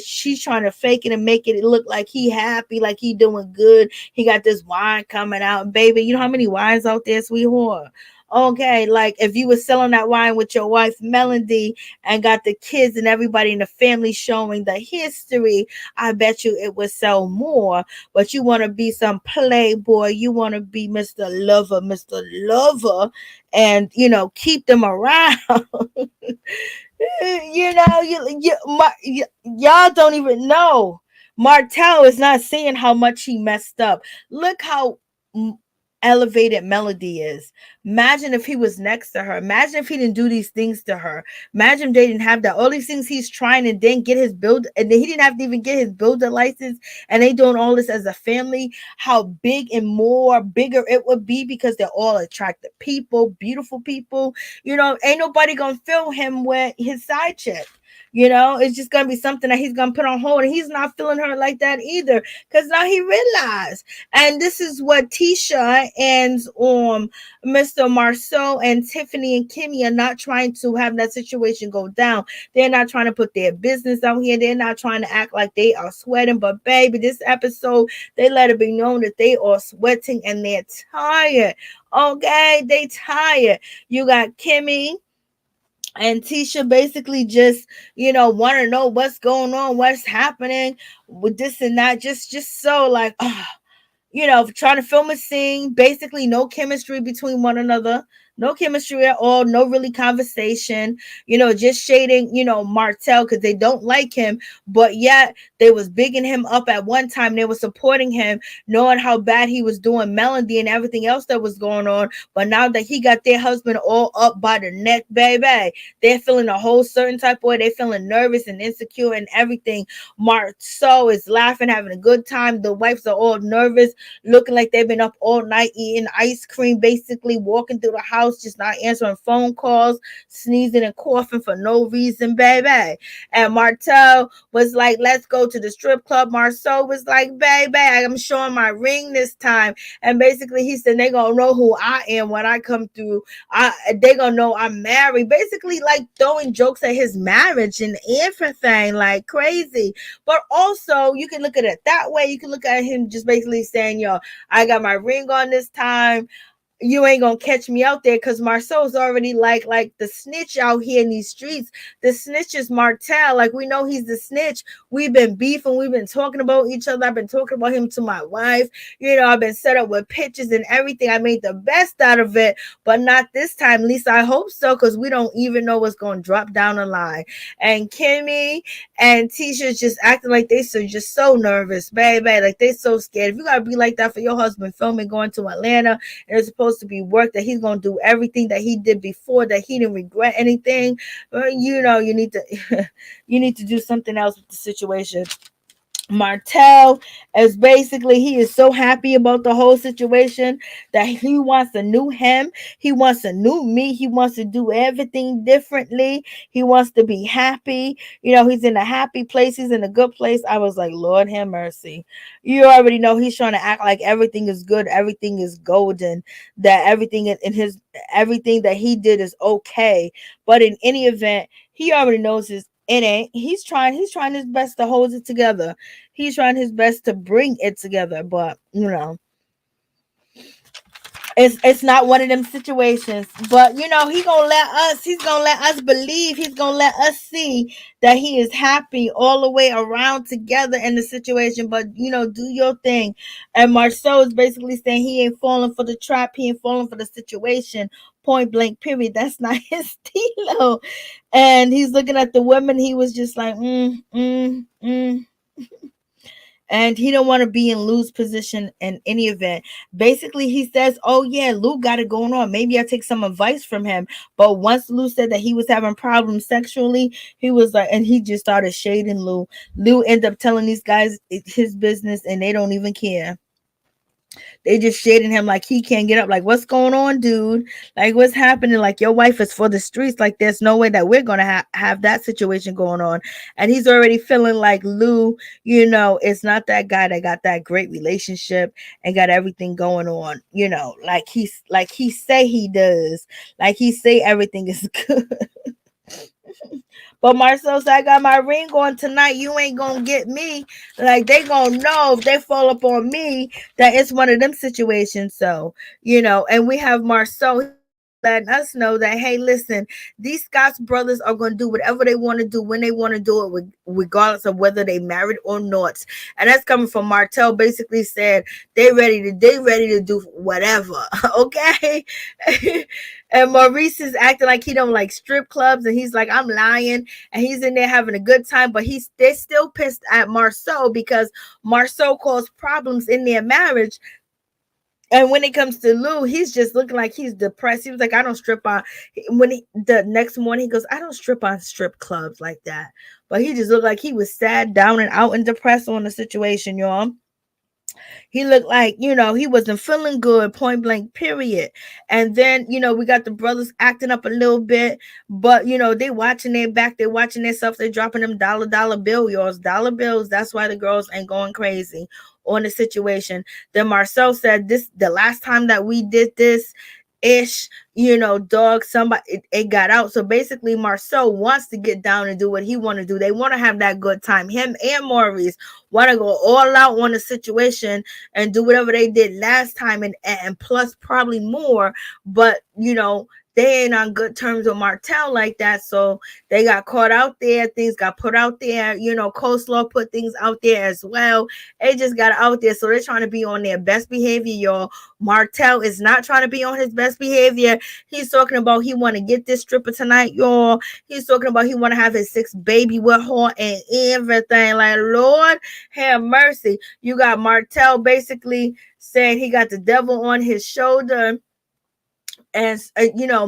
she's trying to fake it and make it look like he happy, like he doing good. He got this wine coming out, baby. You know how many wines out there, sweetheart? Okay, like if you were selling that wine with your wife Melody and got the kids and everybody in the family showing the history, I bet you it would sell more. But you want to be some playboy, you want to be Mr. Lover, and keep them around. Y'all don't even know. Martel is not seeing how much he messed up. Look how m- elevated Melody is. Imagine if he was next to her. Imagine if he didn't do these things to her. Imagine if they didn't have that. All these things he's trying and didn't get his build, and then he didn't have to even get his builder license. And they doing all this as a family. How big and more bigger it would be because they're all attractive people, beautiful people. Ain't nobody gonna fill him with his side chick. It's just gonna be something that he's gonna put on hold, and he's not feeling her like that either. Cause now he realized, and this is what Tisha and Mr. Marsau and Tiffany and Kimmi are not trying to have that situation go down. They're not trying to put their business out here. They're not trying to act like they are sweating. But baby, this episode, they let it be known that they are sweating and they're tired. Okay, they tired. You got Kimmi and Tisha basically just, want to know what's going on, what's happening with this and that. Just so like, trying to film a scene, basically no chemistry between one another, no chemistry at all, no really conversation, just shading, Martel because they don't like him, but yet they was bigging him up at one time. They were supporting him, knowing how bad he was doing Melody and everything else that was going on. But now that he got their husband all up by the neck, baby, they're feeling a whole certain type of way. They're feeling nervous and insecure and everything. Marsau is laughing, having a good time. The wives are all nervous, looking like they've been up all night eating ice cream, basically walking through the house, just not answering phone calls, sneezing and coughing for no reason, baby. And Martel was like, let's go to the strip club. Marsau was like, baby, I'm showing my ring this time. And basically he said, they gonna know who I am when I come through. They gonna know I'm married. Basically like throwing jokes at his marriage and everything, like crazy. But also you can look at it that way. You can look at him just basically saying, yo, I got my ring on this time. You ain't gonna catch me out there, because Marsau's already like the snitch out here in these streets. The snitch is Martel. Like, we know he's the snitch. We've been beefing, we've been talking about each other. I've been talking about him to my wife. I've been set up with pictures and everything. I made the best out of it, but not this time. At least I hope so, because we don't even know what's gonna drop down the line. And Kimmi and Tisha's just acting like they so just so nervous, baby. Like they so scared. If you gotta be like that for your husband filming going to Atlanta, and it's supposed to be work that he's gonna do everything that he did before, that he didn't regret anything. You need to you need to do something else with the situation. Martel is basically, he is so happy about the whole situation that he wants a new him. He wants a new me. He wants to do everything differently. He wants to be happy. He's in a happy place. He's in a good place. I was like, Lord have mercy. You already know he's trying to act like everything is good. Everything is golden. That everything in his, everything that he did is okay. But in any event, he already knows it ain't. He's trying his best to hold it together. He's trying his best to bring it together, but it's not one of them situations. But he's gonna let us believe, he's gonna let us see that he is happy all the way around together in the situation. But do your thing. And Marsau is basically saying he ain't falling for the trap, he ain't falling for the situation. Point blank, period. That's not his stilo. And he's looking at the women, he was just like, and he don't want to be in Lou's position in any event. Basically, he says, oh yeah, Lou got it going on. Maybe I take some advice from him. But once Lou said that he was having problems sexually, he was like, and he just started shading Lou. Lou ended up telling these guys his business, and they don't even care. They just shading him like he can't get up. Like, what's going on, dude? Like, what's happening? Like, your wife is for the streets. Like, there's no way that we're going to have that situation going on. And he's already feeling like Lou, it's not that guy that got that great relationship and got everything going on, like he say he does. Like, he say everything is good. But Marsau said, I got my ring on tonight. You ain't gonna get me. Like, they gonna know if they fall up on me that it's one of them situations. So, and we have Marsau. letting us know that, hey, listen, these Scott's brothers are going to do whatever they want to do when they want to do it, regardless of whether they married or not. And that's coming from Martel. Basically said they ready to do whatever. Okay. And Maurice is acting like he don't like strip clubs, and he's like, I'm lying, and he's in there having a good time, but they're still pissed at Marsau because Marsau caused problems in their marriage. And when it comes to Lou, he's just looking like he's depressed. He was like, I don't strip on. The next morning, he goes, I don't strip on strip clubs like that. But he just looked like he was sad, down and out, and depressed on the situation, y'all. He looked like, he wasn't feeling good, point blank, period. And then, we got the brothers acting up a little bit, but, they watching their back, they watching themselves, they dropping them dollar bill, y'all. Dollar bills. That's why the girls ain't going crazy on the situation. Then Marcel said, the last time that we did this ish, dog, somebody, it got out. So basically Marcel wants to get down and do what he want to do. They want to have that good time. Him and Maurice want to go all out on the situation and do whatever they did last time, and plus probably more. But they ain't on good terms with Martel like that, so they got caught out there. Things got put out there. Coleslaw put things out there as well. They just got out there, so they're trying to be on their best behavior, y'all. Martel is not trying to be on his best behavior. He's talking about he want to get this stripper tonight, y'all. He's talking about he want to have his 6th baby with her and everything. Like, Lord have mercy. You got Martel basically saying he got the devil on his shoulder. And,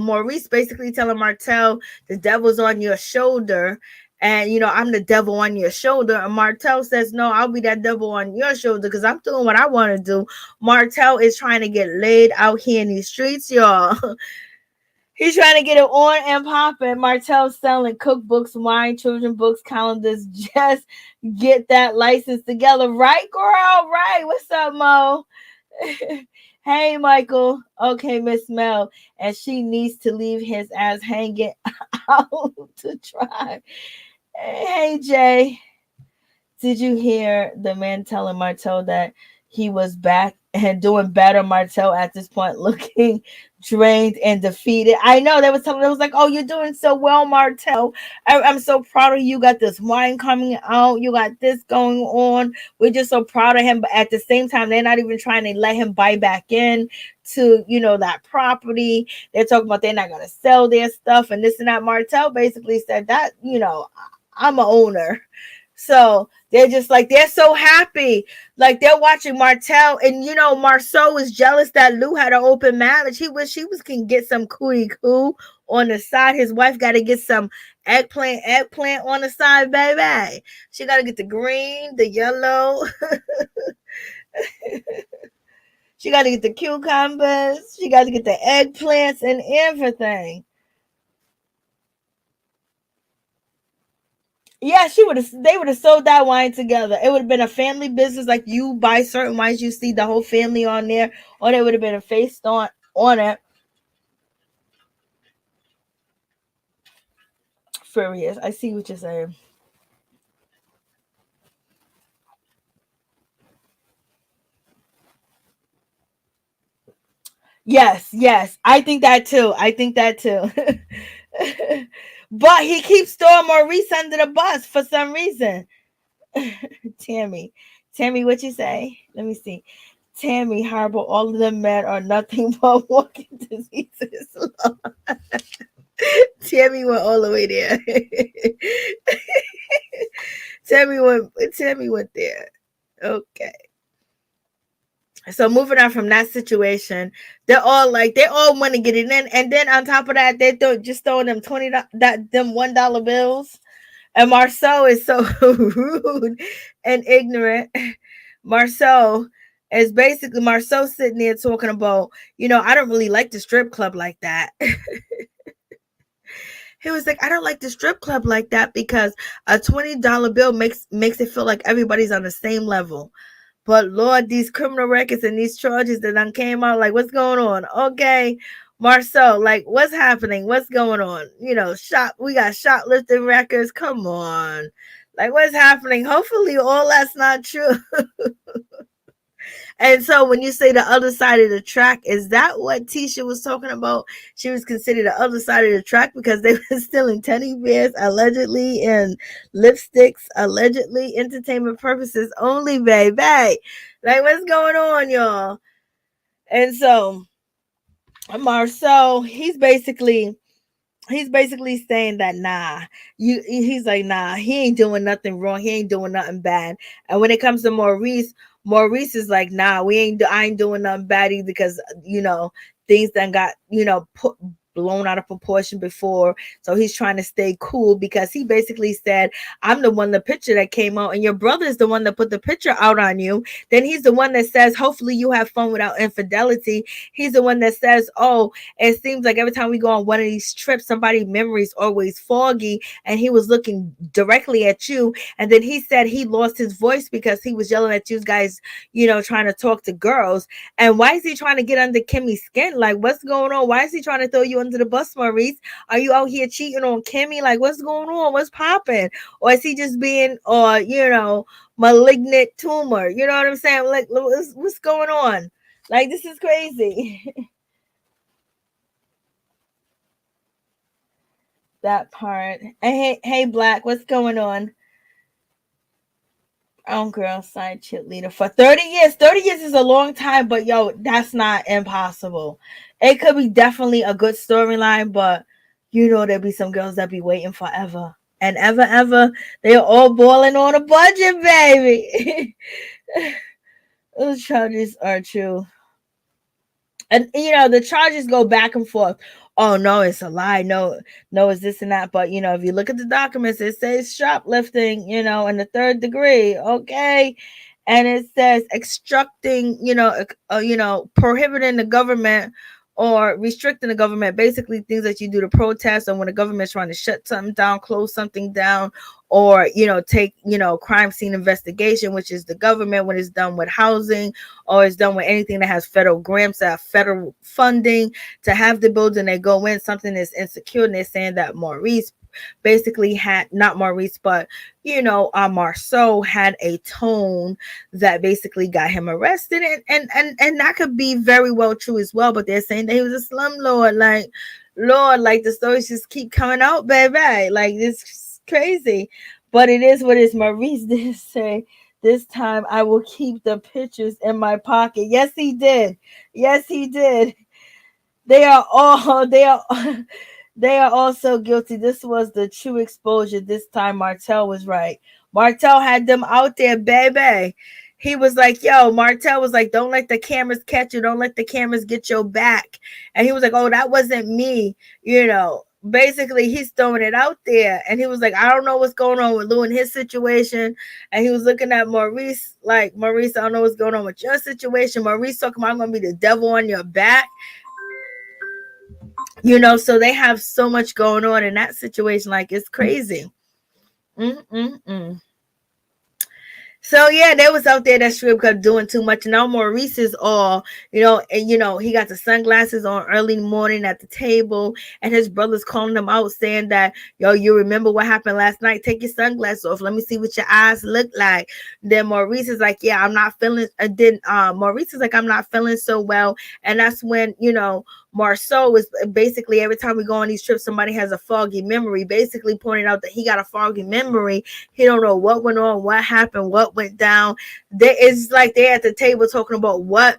Maurice basically telling Martel, the devil's on your shoulder. And, I'm the devil on your shoulder. And Martel says, no, I'll be that devil on your shoulder because I'm doing what I want to do. Martel is trying to get laid out here in these streets, y'all. He's trying to get it on and popping. Martel's selling cookbooks, wine, children books, calendars. Just get that license together. Right, girl? Right. What's up, Mo? Hey, Michael. Okay, Miss Mel. And she needs to leave his ass hanging out to try. Hey, Jay. Did you hear the man telling Martel that he was back and doing better? Martel at this point looking drained and defeated. I know they was telling, it was like, oh, you're doing so well, Martel. I'm so proud of you. Got this wine coming out. You got this going on. We're just so proud of him. But at the same time, they're not even trying to let him buy back in to, that property. They're talking about they're not going to sell their stuff and this and that. Martel basically said that, I'm an owner. So they're just like, they're so happy. Like, they're watching Martel. And, Marsau was jealous that Lou had an open marriage. He wish he can get some cootie coo on the side. His wife got to get some eggplant on the side, baby. She got to get the green, the yellow. She got to get the cucumbers. She got to get the eggplants and everything. Yeah, they would have sold that wine together. It would have been a family business. Like, you buy certain wines, you see the whole family on there, or they would have been a face on it. Furious. I see what you're saying. Yes. I think that too. But he keeps throwing Maurice under the bus for some reason. Tammy, what you say? Let me see. Tammy Harbor, all of them men are nothing but walking diseases. Tammy went all the way there. Tammy went there. Okay. So moving on from that situation, they all want to get it in, and then on top of that, they're just throwing them them $1 bills. And Marsau is so rude and ignorant. Marsau sitting there talking about, I don't really like the strip club like that. He was like, I don't like the strip club like that because a $20 bill makes it feel like everybody's on the same level. But Lord, these criminal records and these charges that done came out, like, what's going on? Okay, Marsau, like, what's happening? What's going on? We got shoplifting records. Come on. Like, what's happening? Hopefully all that's not true. And so when you say the other side of the track, is that what Tisha was talking about? She was considered the other side of the track because they were stealing teddy bears, allegedly, and lipsticks, allegedly, entertainment purposes only, baby. Like, what's going on, y'all? And so Marsau, he's basically saying that he's like, nah, he ain't doing nothing wrong, he ain't doing nothing bad. And when it comes to Maurice is like, nah, I ain't doing nothing bad either, because things that got put blown out of proportion before. So he's trying to stay cool because he basically said, I'm the one, the picture that came out, and your brother is the one that put the picture out on you. Then he's the one that says, hopefully you have fun without infidelity. He's the one that says, oh, it seems like every time we go on one of these trips, somebody's memory is always foggy, and he was looking directly at you. And then he said he lost his voice because he was yelling at you guys, trying to talk to girls. And why is he trying to get under Kimmi's skin? Like, what's going on? Why is he trying to throw you under the bus, Maurice? Are you out here cheating on Kimmi? Like, what's going on? What's popping? Or is he just being, malignant tumor? You know what I'm saying? Like, what's going on? Like, this is crazy. That part. And hey, Black, what's going on? Girl, side cheerleader for 30 years. 30 years is a long time, but yo, that's not impossible. It could be definitely a good storyline, but there'll be some girls that be waiting forever and ever. They're all boiling on a budget, baby. Those charges are true. And the charges go back and forth. Oh no, it's a lie. No, it's this and that. But if you look at the documents, it says shoplifting, in the third degree. Okay. And it says obstructing, prohibiting the government or restricting the government, basically things that you do to protest, or when the government's trying to shut something down, close something down, or take crime scene investigation, which is the government, when it's done with housing, or it's done with anything that has federal grants, that have federal funding to have the building, they go in, something is insecure, and they're saying that Maurice basically had, not Maurice, but Marsau had a tone that basically got him arrested, and that could be very well true as well. But they're saying that he was a slumlord. Like, Lord, like, the stories just keep coming out, baby. Like, it's crazy, but it is what it is. Maurice did say, this time I will keep the pictures in my pocket. Yes, he did. Yes, he did. They are they are also guilty. This was the true exposure. This time Martel was right. Martel had them out there, baby. He was like, yo, Martel was like, don't let the cameras catch you. Don't let the cameras get your back. And he was like, oh, that wasn't me. Basically, he's throwing it out there. And he was like, I don't know what's going on with Lou in his situation. And he was looking at Maurice like, Maurice, I don't know what's going on with your situation. Maurice talking about, I'm going to be the devil on your back. So they have so much going on in that situation. Like, it's crazy. So yeah, they was out there that strip club doing too much. Now Maurice is all, and he got the sunglasses on early morning at the table, and his brother's calling him out saying that, yo, you remember what happened last night? Take your sunglasses off. Let me see what your eyes look like. Then Maurice is like, yeah, I'm not feeling. Maurice is like, I'm not feeling so well, and that's when Marsau is basically, every time we go on these trips, somebody has a foggy memory, basically pointing out that he got a foggy memory. He don't know what went on, what happened, what went down. It's like they're at the table talking about what,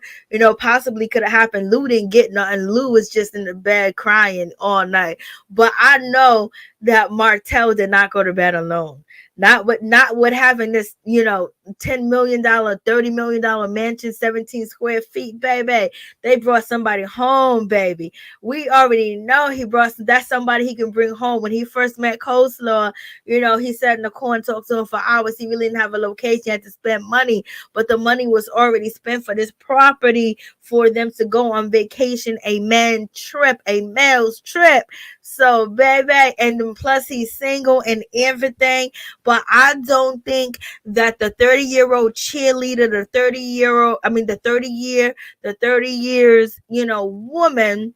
possibly could have happened. Lou didn't get nothing. Lou was just in the bed crying all night. But I know that Martel did not go to bed alone. Not with having this, $10 million, $30 million mansion, 17 square feet, baby. They brought somebody home, baby. We already know that's somebody he can bring home. When he first met Coleslaw, he sat in the corner and talked to him for hours. He really didn't have a location. He had to spend money, but the money was already spent for this property for them to go on vacation, a male's trip. So, baby, and plus he's single and everything. But I don't think that the 30-year-old cheerleader, the 30 years, woman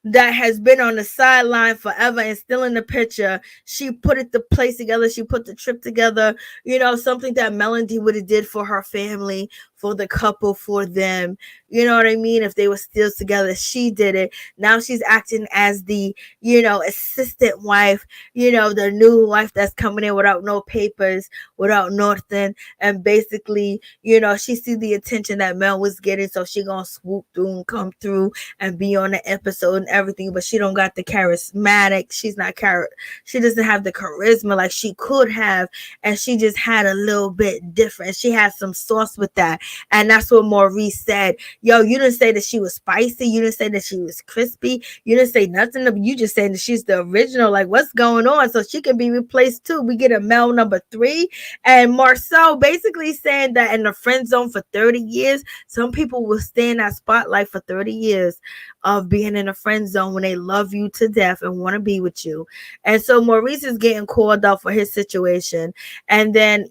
that has been on the sideline forever and still in the picture, she put the place together, she put the trip together, something that Melody would have did for her family, for the couple, for them. You know what I mean? If they were still together, she did it. Now she's acting as the, assistant wife, the new wife that's coming in without no papers, without nothing. And basically, she see the attention that Mel was getting, so she gonna swoop through and come through and be on the episode and everything. But she don't got the charismatic. She doesn't have the charisma like she could have, and she just had a little bit different. She had some sauce with that, and that's what Maurice said. Yo, you didn't say that she was spicy. You didn't say that she was crispy. You didn't say nothing. You just said that she's the original. Like, what's going on? So she can be replaced too. We get a Mel number 3, and Marsau basically saying that in the friend zone for 30 years, some people will stay in that spotlight for 30 years of being in a friend zone when they love you to death and want to be with you. And so Maurice is getting called out for his situation. And then,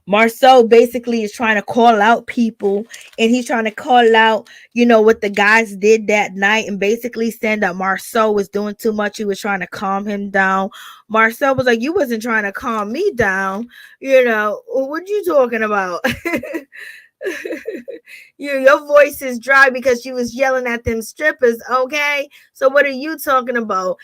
Marsau basically is trying to call out people, and he's trying to call out, what the guys did that night, and basically saying that Marsau was doing too much. He was trying to calm him down. Marsau was like, you wasn't trying to calm me down. What you talking about? Your voice is dry because you was yelling at them strippers, okay? So what are you talking about?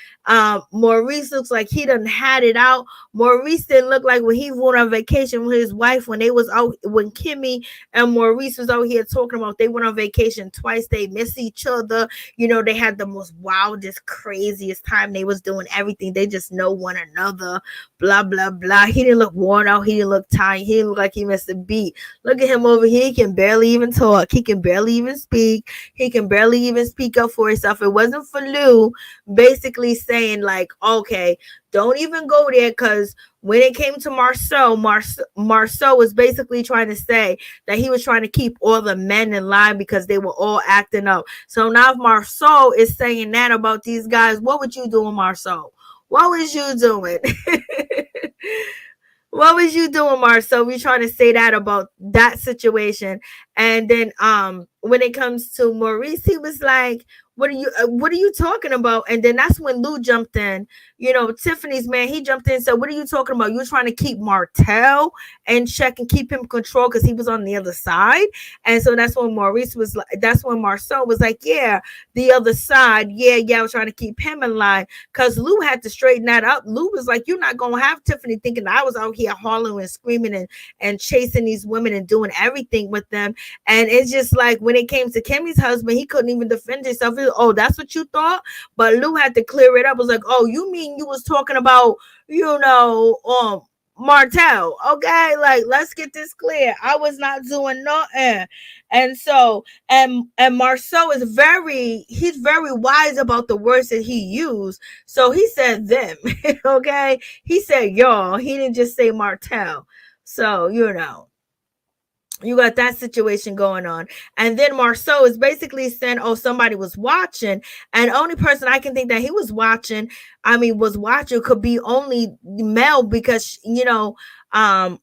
Maurice looks like he done had it out. Maurice didn't look like when he went on vacation with his wife, when Kimmi and Maurice was out here talking about they went on vacation twice. They miss each other. They had the most wildest, craziest time. They was doing everything. They just know one another, blah, blah, blah. He didn't look worn out. He didn't look tired. He didn't look like he missed a beat. Look at him over here. He can barely even talk. He can barely even speak. He can barely even speak up for himself. It wasn't for Lou basically saying like, okay, don't even go there, because when it came to Marsau was basically trying to say that he was trying to keep all the men in line because they were all acting up. So now if Marsau is saying that about these guys, what would you doing, Marsau? What was you doing? What was you doing, Marsau? We trying to say that about that situation. And then when it comes to Maurice, he was like, what are you talking about? And then that's when Lou jumped in. Tiffany's man, he jumped in and said, what are you talking about? You're trying to keep Martel in check and keep him control because he was on the other side. And so that's when Marsau was like, yeah, the other side. Yeah, I was trying to keep him in line, because Lou had to straighten that up. Lou was like, you're not going to have Tiffany thinking I was out here hollering and screaming and chasing these women and doing everything with them. And it's just like when it came to Kimmi's husband, he couldn't even defend himself. Oh, that's what you thought? But Lou had to clear it up. It was like, oh, you mean you was talking about, Martel? Okay, like, let's get this clear. I was not doing nothing. And so, and Marsau is he's very wise about the words that he used. So he said them, okay? He said y'all. He didn't just say Martel. So, you got that situation going on. And then Marsau is basically saying, oh, somebody was watching. And the only person I can think that he was watching could be only Mel, because, Melanica,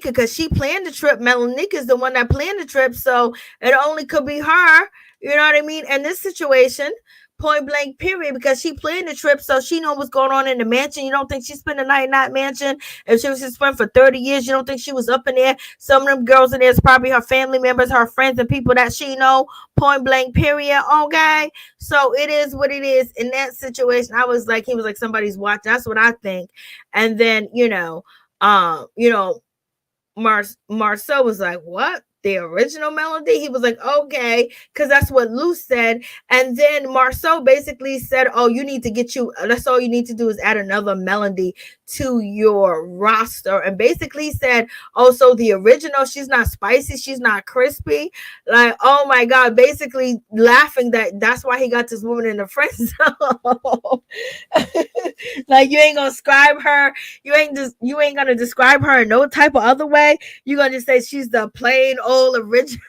because she planned the trip. Melanica is the one that planned the trip. So it only could be her. You know what I mean? And this situation, point blank period, because she planned the trip, so she know what's going on in the mansion. You don't think she spent the night in that mansion? If she was just spent for 30 years, you don't think she was up in there? Some of them girls in there is probably her family members, her friends, and people that she know. Point blank period. Okay, so it is what it is in that situation. He was like somebody's watching. That's what I think. And then Marsau was like, what? The original melody? He was like, okay, because that's what Lou said. And then Marsau basically said, oh, that's all you need to do is add another melody to your roster. And basically said, oh, so the original, she's not spicy, she's not crispy. Like, oh my God, basically laughing that's why he got this woman in the friend zone. Like, you ain't gonna describe her, you ain't gonna describe her in no type of other way. You're gonna just say she's the plain old original.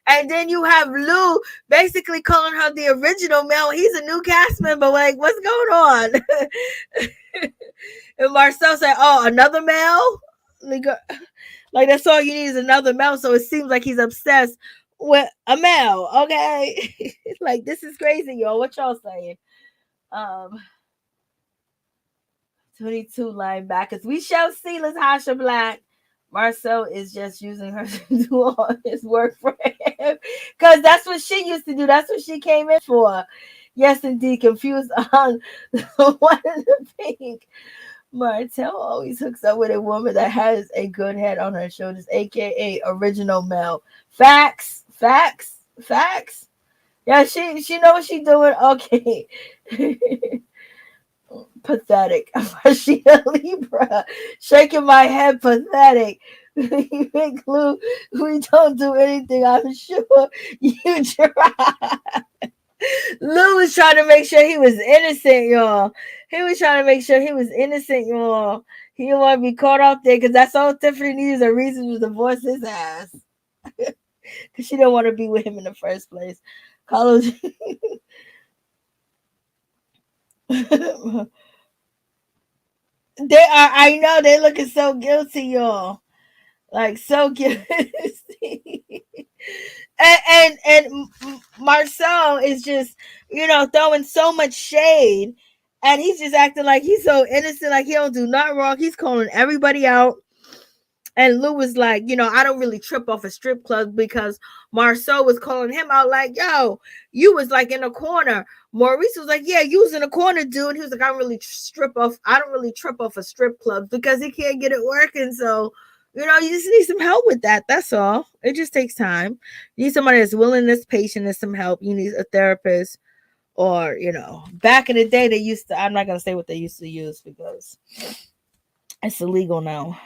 And then you have Lou basically calling her the original Mel. He's a new cast member. Like, what's going on? And Marsau said, oh, another Mel? Like, that's all you need is another Mel. So it seems like he's obsessed with a Mel. Okay. Like, this is crazy, y'all. What y'all saying? 22 linebackers. We shall see, LaTisha Black. Marcel is just using her to do all his work for him. Because that's what she used to do. That's what she came in for. Yes, indeed. Confused on one of the pink. Martel always hooks up with a woman that has a good head on her shoulders, aka original Mel. Facts, facts, facts. Yeah, she knows what she doing. Okay. Pathetic. She a Libra. Shaking my head, pathetic. Big Lou, we don't do anything, I'm sure you try. Lou was trying to make sure he was innocent, y'all. He was trying to make sure he was innocent, y'all. He didn't want to be caught out there because that's all Tiffany needs a reason to divorce his ass. Because she didn't want to be with him in the first place. Carlos. They are, I know, they looking so guilty, y'all. Like, so guilty. and Marsau is just, throwing so much shade. And he's just acting like he's so innocent, like he don't do nothing wrong. He's calling everybody out. And Lou was like, I don't really trip off a strip club because Marceau was calling him out like, yo, you was like in a corner. Maurice was like, yeah, you was in a corner, dude. He was like, I don't really trip off a strip club because he can't get it working. So, you just need some help with that. That's all. It just takes time. You need somebody that's willing, that's patient, and some help. You need a therapist. Or, back in the day, they used to, I'm not going to say what they used to use because it's illegal now.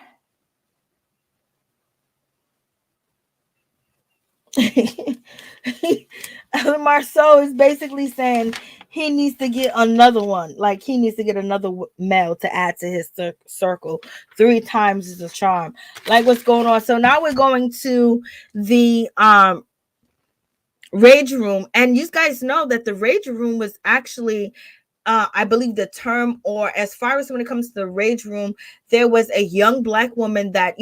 Marceau is basically saying he needs to get another one. Like he needs to get another male to add to his circle. 3 times is a charm. Like what's going on? So now we're going to the rage room, and you guys know that the rage room was actually I believe the term, or as far as when it comes to the rage room, there was a young Black woman that,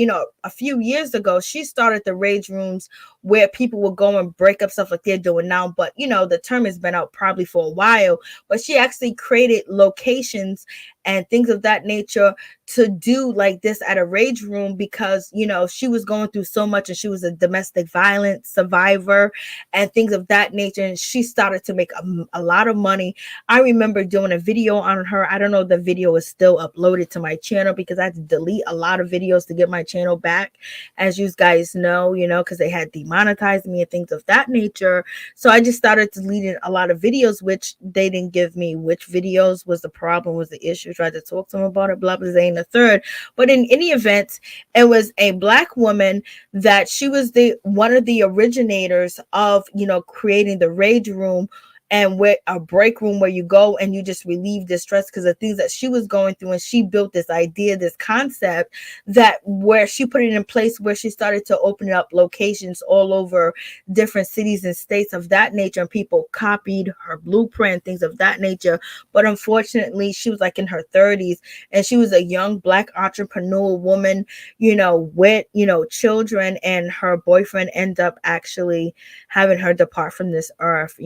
a few years ago, she started the rage rooms where people would go and break up stuff like they're doing now. But, the term has been out probably for a while, but she actually created locations and things of that nature to do like this at a rage room because, she was going through so much and she was a domestic violence survivor and things of that nature. And she started to make a lot of money. I remember doing a video on her. I don't know if the video is still uploaded to my channel because I had to delete a lot of videos to get my channel back, as you guys know, because they had demonetized me and things of that nature. So I just started deleting a lot of videos, which they didn't give me which videos was the problem, was the issue. Tried to talk to them about it, blah, blah, blah, and the third. But in any event, it was a Black woman that she was one of the originators of, creating the rage room, and with a break room where you go and you just relieve the stress because of things that she was going through. And she built this idea, this concept that where she put it in place, where she started to open up locations all over different cities and states of that nature. And people copied her blueprint, things of that nature. But unfortunately, she was like in her 30s and she was a young Black entrepreneur woman, with, children, and her boyfriend ended up actually having her depart from this earth,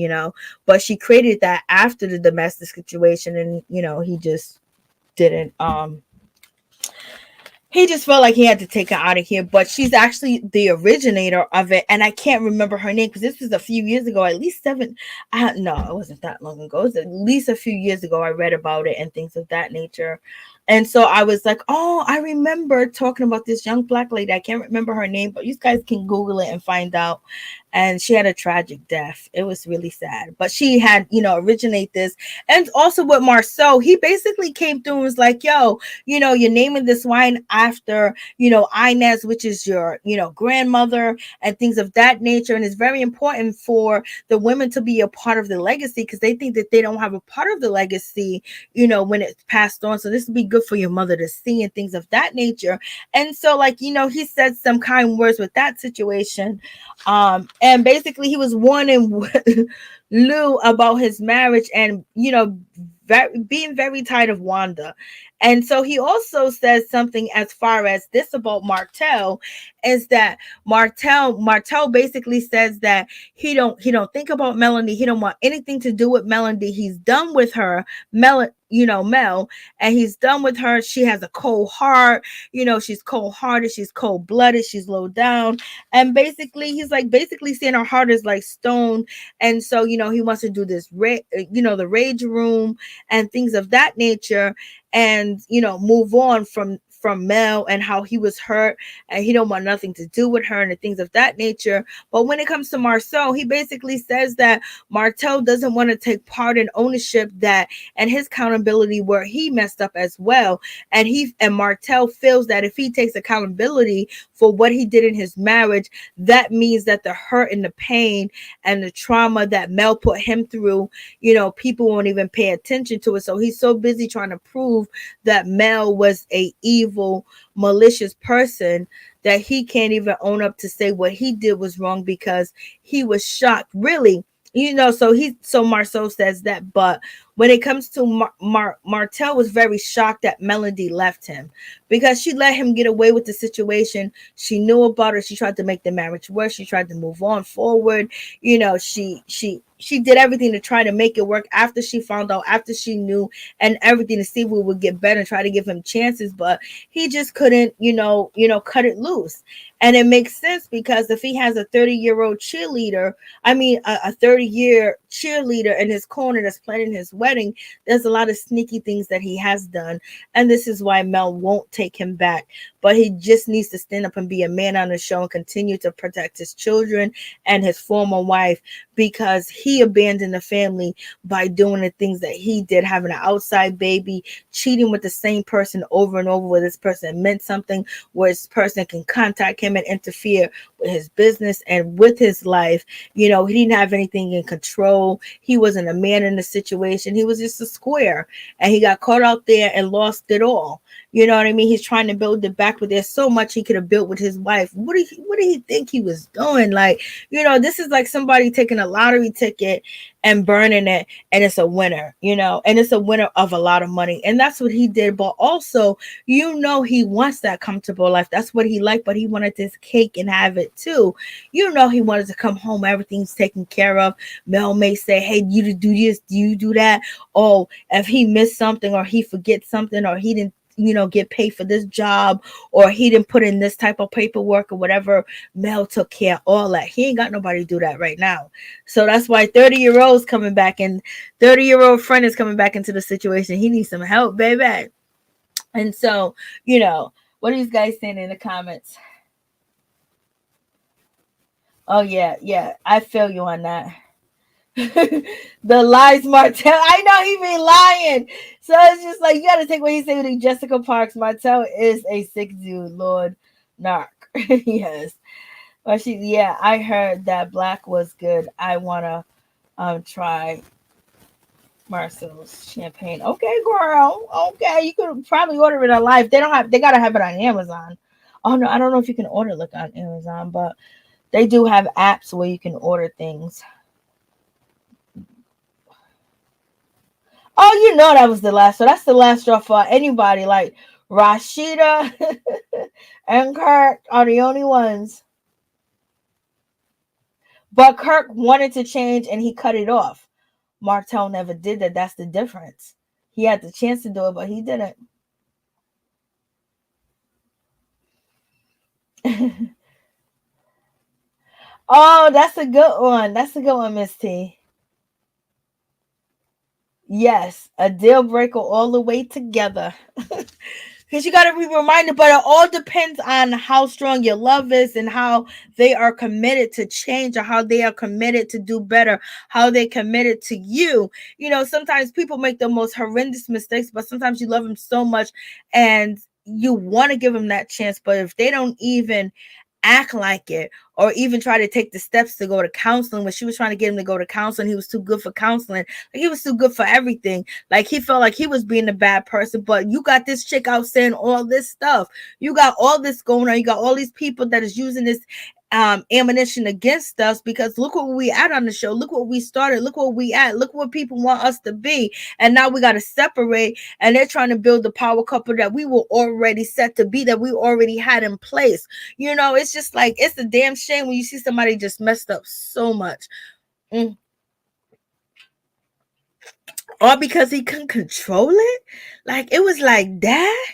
but she created that after the domestic situation, and he just didn't he just felt like he had to take her out of here. But she's actually the originator of it, and I can't remember her name because this was a few years ago, at least no, it wasn't that long ago. It was at least a few years ago I read about it and things of that nature. And so I was like, oh, I remember talking about this young Black lady. I can't remember her name, but you guys can Google it and find out. And she had a tragic death. It was really sad. But she had, originate this. And also with Marceau, he basically came through and was like, yo, you're naming this wine after, Inez, which is your, grandmother and things of that nature. And it's very important for the women to be a part of the legacy because they think that they don't have a part of the legacy, when it's passed on. So this would be good for your mother to see and things of that nature. And so, like, he said some kind words with that situation. And basically he was warning Lou about his marriage and, being very tired of Wanda. And so he also says something as far as this about Martel, is that Martel basically says that he don't think about Melanie. He don't want anything to do with Melanie. He's done with her, Mel, and he's done with her. She has a cold heart. She's cold hearted. She's cold blooded. She's low down. And basically, he's like basically saying her heart is like stone. And so, he wants to do this, the rage room and things of that nature, and move on from Mel and how he was hurt, and he don't want nothing to do with her and the things of that nature. But when it comes to Marsau, he basically says that Martel doesn't want to take part in ownership that and his accountability where he messed up as well. And Martel feels that if he takes accountability for what he did in his marriage, that means that the hurt and the pain and the trauma that Mel put him through, people won't even pay attention to it. So he's so busy trying to prove that Mel was a evil, malicious person that he can't even own up to say what he did was wrong, because he was shocked, really. So Marsau says that. But when it comes to Martel was very shocked that Melody left him, because she let him get away with the situation. She knew about it. She tried to make the marriage work. She tried to move on forward. She did everything to try to make it work after she found out, after she knew, and everything to see what would get better and try to give him chances. But he just couldn't, cut it loose. And it makes sense, because if he has a 30-year-old cheerleader, a 30-year cheerleader in his corner that's planning his wedding, there's a lot of sneaky things that he has done. And this is why Mel won't take him back. But he just needs to stand up and be a man on the show and continue to protect his children and his former wife, because he abandoned the family by doing the things that he did, having an outside baby, cheating with the same person over and over, where this person meant something, where this person can contact him and interfere with his business and with his life. He didn't have anything in control. He wasn't a man in the situation. He was just a square, and he got caught out there and lost it all. You know what I mean? He's trying to build it back, but there's so much he could have built with his wife. What did he think he was doing? Like, this is like somebody taking a lottery ticket and burning it, and it's a winner, and it's a winner of a lot of money. And that's what he did. But also, he wants that comfortable life. That's what he liked, but he wanted this cake and have it too. He wanted to come home, everything's taken care of. Mel may say, hey, you do this, do you do that? Oh, if he missed something, or he forgets something, or he didn't get paid for this job, or he didn't put in this type of paperwork or whatever, Mel took care of all that. He ain't got nobody to do that right now. So that's why 30-year-old's coming back, and 30-year-old friend is coming back into the situation. He needs some help, baby. And so, what are you guys saying in the comments? Oh, yeah. I feel you on that. The lies, Martel. I know he be lying. So it's just like, you got to take what he said with Jessica Parks. Martel is a sick dude, Lord Narc. Yes. But I heard that Black was good. I want to try Marsau's champagne. Okay, girl. Okay, you could probably order it on live. They got to have it on Amazon. Oh, no, I don't know if you can order it on Amazon, but they do have apps where you can order things. Oh, that was the last. So that's the last straw for anybody. Like Rashida and Kirk are the only ones. But Kirk wanted to change and he cut it off. Martel never did that. That's the difference. He had the chance to do it, but he didn't. Oh, that's a good one. That's a good one, Miss T. Yes, a deal breaker all the way together. Because you got to be reminded, but it all depends on how strong your love is and how they are committed to change, or how they are committed to do better, how they committed to you. Sometimes people make the most horrendous mistakes, but sometimes you love them so much and you want to give them that chance. But if they don't even act like it, or even try to take the steps to go to counseling, when she was trying to get him to go to counseling, he was too good for counseling. Like, he was too good for everything. Like, he felt like he was being a bad person. But you got this chick out saying all this stuff. You got all this going on. You got all these people that is using this ammunition against us, because look what we at on the show, look what we started, look what we at, look what people want us to be, and now we got to separate, and they're trying to build the power couple that we were already set to be, that we already had in place. It's just like, it's a damn shame when you see somebody just messed up so much. All because he couldn't control it. Like, it was like that.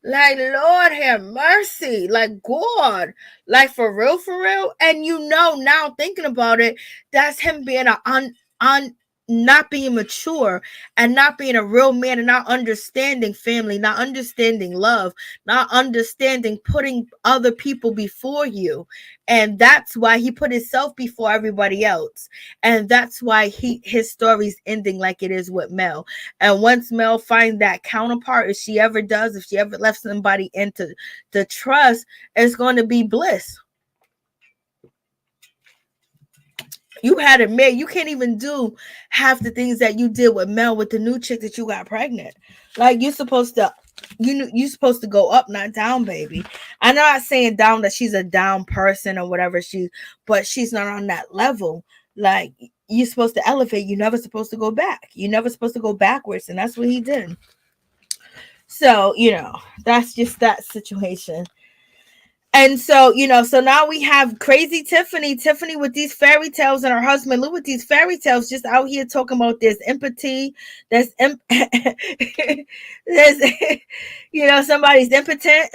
Like, Lord have mercy. Like, God. Like, for real. And now thinking about it, that's him being not being mature, and not being a real man, and not understanding family, not understanding love, not understanding putting other people before you. And that's why he put himself before everybody else. And that's why his story's ending like it is with Mel. And once Mel finds that counterpart, if she ever left somebody into the trust, it's going to be bliss. You had it made. You can't even do half the things that you did with Mel, with the new chick that you got pregnant. Like, you're supposed to, you're supposed to go up, not down, baby. I'm not saying down that she's a down person or whatever, but she's not on that level. Like, you're supposed to elevate. You're never supposed to go back. You're never supposed to go backwards, and that's what he did. So, that's just that situation. And so, so now we have crazy Tiffany with these fairy tales, and her husband Lou with these fairy tales, just out here talking about there's empathy, there's somebody's impotent.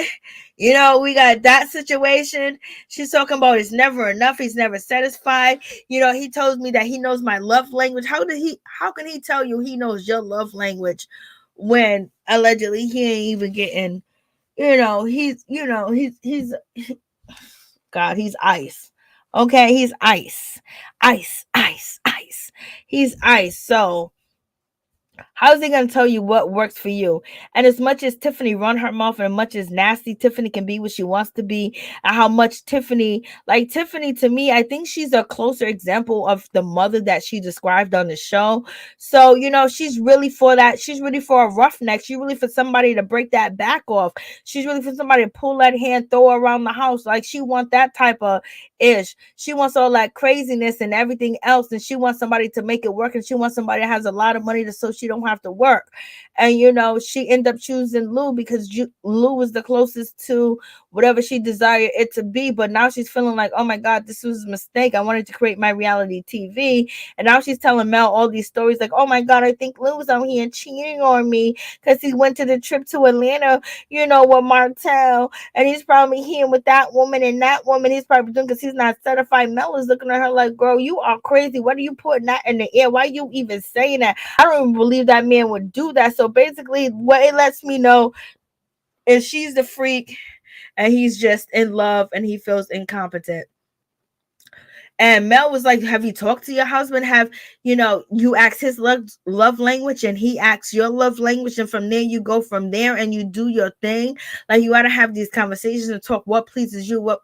We got that situation. She's talking about it's never enough. He's never satisfied. He told me that he knows my love language. How can he tell you he knows your love language when allegedly he ain't even getting, he's God, he's ice. Okay, he's ice. He's ice. So how's he going to tell you what works for you? And as much as Tiffany run her mouth, and as much as nasty Tiffany can be what she wants to be, and how much Tiffany to me, I think she's a closer example of the mother that she described on the show. So, she's really for that. She's really for a roughneck. She's really for somebody to break that back off. She's really for somebody to pull that hand, throw her around the house. Like, she wants that type of ish. She wants all that craziness and everything else. And she wants somebody to make it work. And she wants somebody that has a lot of money so she don't have to work. And she ended up choosing Lou because Lou was the closest to whatever she desired it to be. But now she's feeling like, oh my God, this was a mistake. I wanted to create my reality TV. And now she's telling Mel all these stories like, oh my God, I think Lou was out here cheating on me because he went to the trip to Atlanta, with Martel, and he's probably here with that woman, and that woman he's probably doing because he's not certified. Mel is looking at her like, girl, you are crazy. What are you putting that in the air? Why are you even saying that? I don't even believe that man would do that. So basically, what it lets me know is she's the freak, and he's just in love, and he feels incompetent. And Mel was like, have you talked to your husband? Have, you ask his love language, and he asks your love language. And from there, you go from there and you do your thing. Like, you got to have these conversations and talk what pleases you,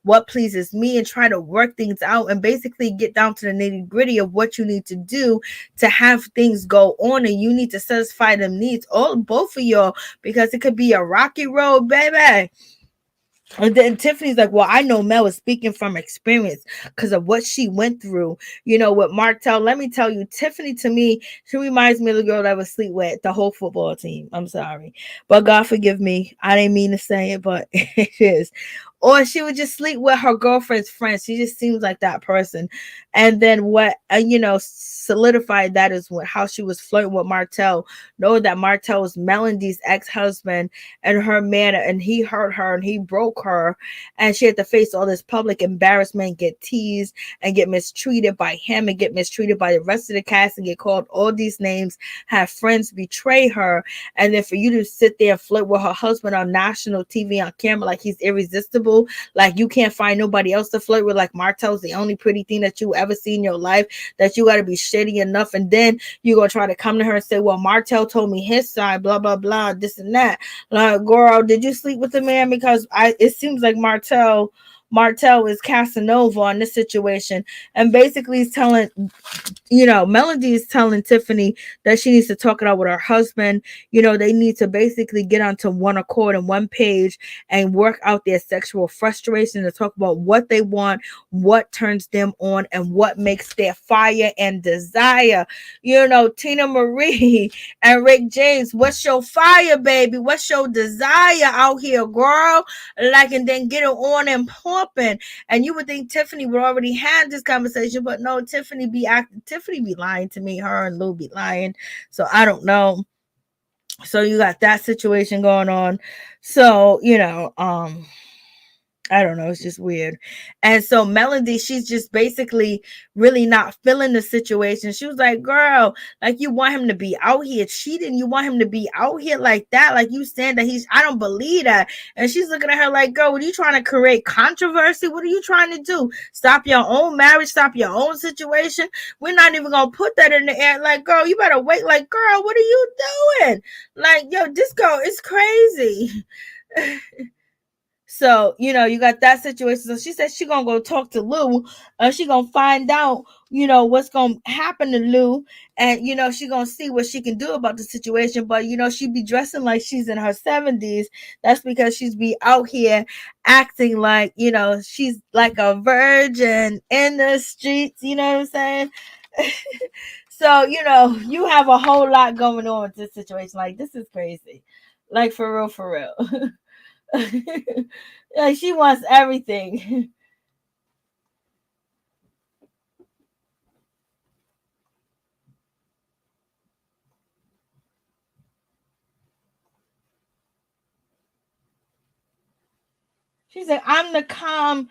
what pleases me, and try to work things out and basically get down to the nitty gritty of what you need to do to have things go on. And you need to satisfy them needs, both of y'all, because it could be a rocky road, baby. And then Tiffany's like, well, I know Mel is speaking from experience because of what she went through, with Martel. Let me tell you, Tiffany, to me, she reminds me of the girl that was sleep with the whole football team. I'm sorry, but God forgive me. I didn't mean to say it, but it is. Or she would just sleep with her girlfriend's friends. She just seems like that person. And then what, solidified that is how she was flirting with Martel. Know that Martel was Melody's ex-husband and her man, and he hurt her and he broke her. And she had to face all this public embarrassment, get teased and get mistreated by him and get mistreated by the rest of the cast and get called all these names, have friends betray her. And then for you to sit there and flirt with her husband on national TV on camera like he's irresistible, like you can't find nobody else to flirt with, like Martel's the only pretty thing that you ever see in your life, that you got to be shitty enough. And then you're going to try to come to her and say, well, Martel told me his side, blah, blah, blah, this and that. Like, girl, did you sleep with the man? Because it seems like Martel Martel is Casanova on this situation, and basically he's telling, Melody is telling Tiffany that she needs to talk it out with her husband. They need to basically get onto one accord and one page and work out their sexual frustration to talk about what they want, what turns them on, and what makes their fire and desire. Tina Marie and Rick James, what's your fire, baby? What's your desire out here, girl? And then get it on and pumping. And you would think Tiffany would already have this conversation, but no, Tiffany be lying to me. Her and Lou be lying. So I don't know. So you got that situation going on. So, I don't know. It's just weird. And so Melody, she's just basically really not feeling the situation. She was like, girl, you want him to be out here cheating. You want him to be out here like that. You saying that I don't believe that. And she's looking at her like, girl, what are you trying to create controversy? What are you trying to do? Stop your own marriage? Stop your own situation? We're not even going to put that in the air. Girl, you better wait. Girl, what are you doing? Yo, this girl is crazy. So, you got that situation. So she said she gonna go talk to Lou. She gonna find out, what's gonna happen to Lou. And, she gonna see what she can do about the situation. But, she be dressing like she's in her 70s. That's because she's be out here acting like, she's like a virgin in the streets. You know what I'm saying? So, you have a whole lot going on with this situation. This is crazy. For real. She wants everything. She's like, I'm the calm.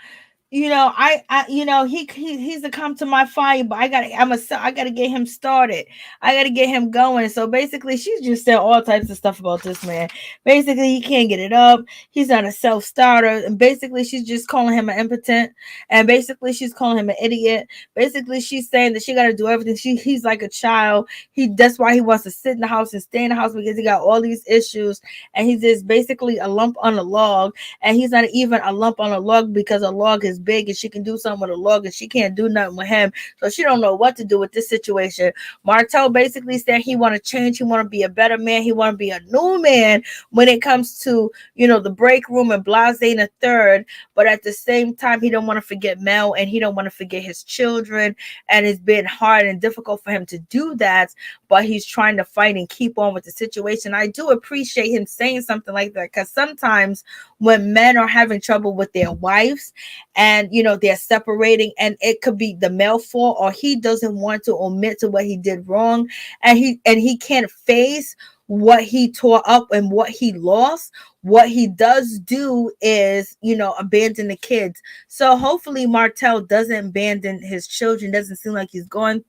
He's to come to my fire, but I gotta get him started. I gotta get him going. So basically, she's just said all types of stuff about this man. Basically, he can't get it up. He's not a self-starter, and basically, she's just calling him an impotent, and basically, she's calling him an idiot. Basically, she's saying that she gotta do everything. He's like a child. That's why he wants to sit in the house and stay in the house because he got all these issues, and he's just basically a lump on a log, and he's not even a lump on a log because a log is big and she can do something with a log and she can't do nothing with him. So she don't know what to do with this situation. Martel basically said he want to change. He want to be a better man. He want to be a new man when it comes to, the break room and Blase in the third. But at the same time, he don't want to forget Mel and he don't want to forget his children. And it's been hard and difficult for him to do that. But he's trying to fight and keep on with the situation. I do appreciate him saying something like that because sometimes when men are having trouble with their wives and they're separating and it could be the male fault or he doesn't want to admit to what he did wrong and he can't face what he tore up and what he lost. What he does do is abandon the kids. So hopefully Martel doesn't abandon his children. Doesn't seem like he's going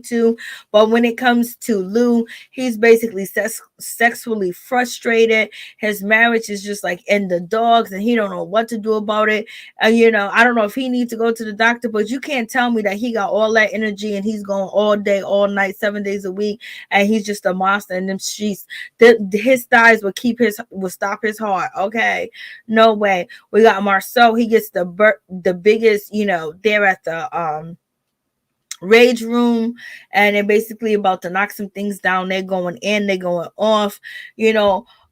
to, but when it comes to Lou, he's basically sexually frustrated. His marriage is just in the dogs and he don't know what to do about it. And I don't know if he needs to go to the doctor, but you can't tell me that he got all that energy and he's going all day, all night, 7 days a week, and he's just a monster in them streets. His thighs will stop his heart. Okay, no way. We got Marsau. He gets the biggest, there at the rage room, and they're basically about to knock some things down. They're going in, they're going off.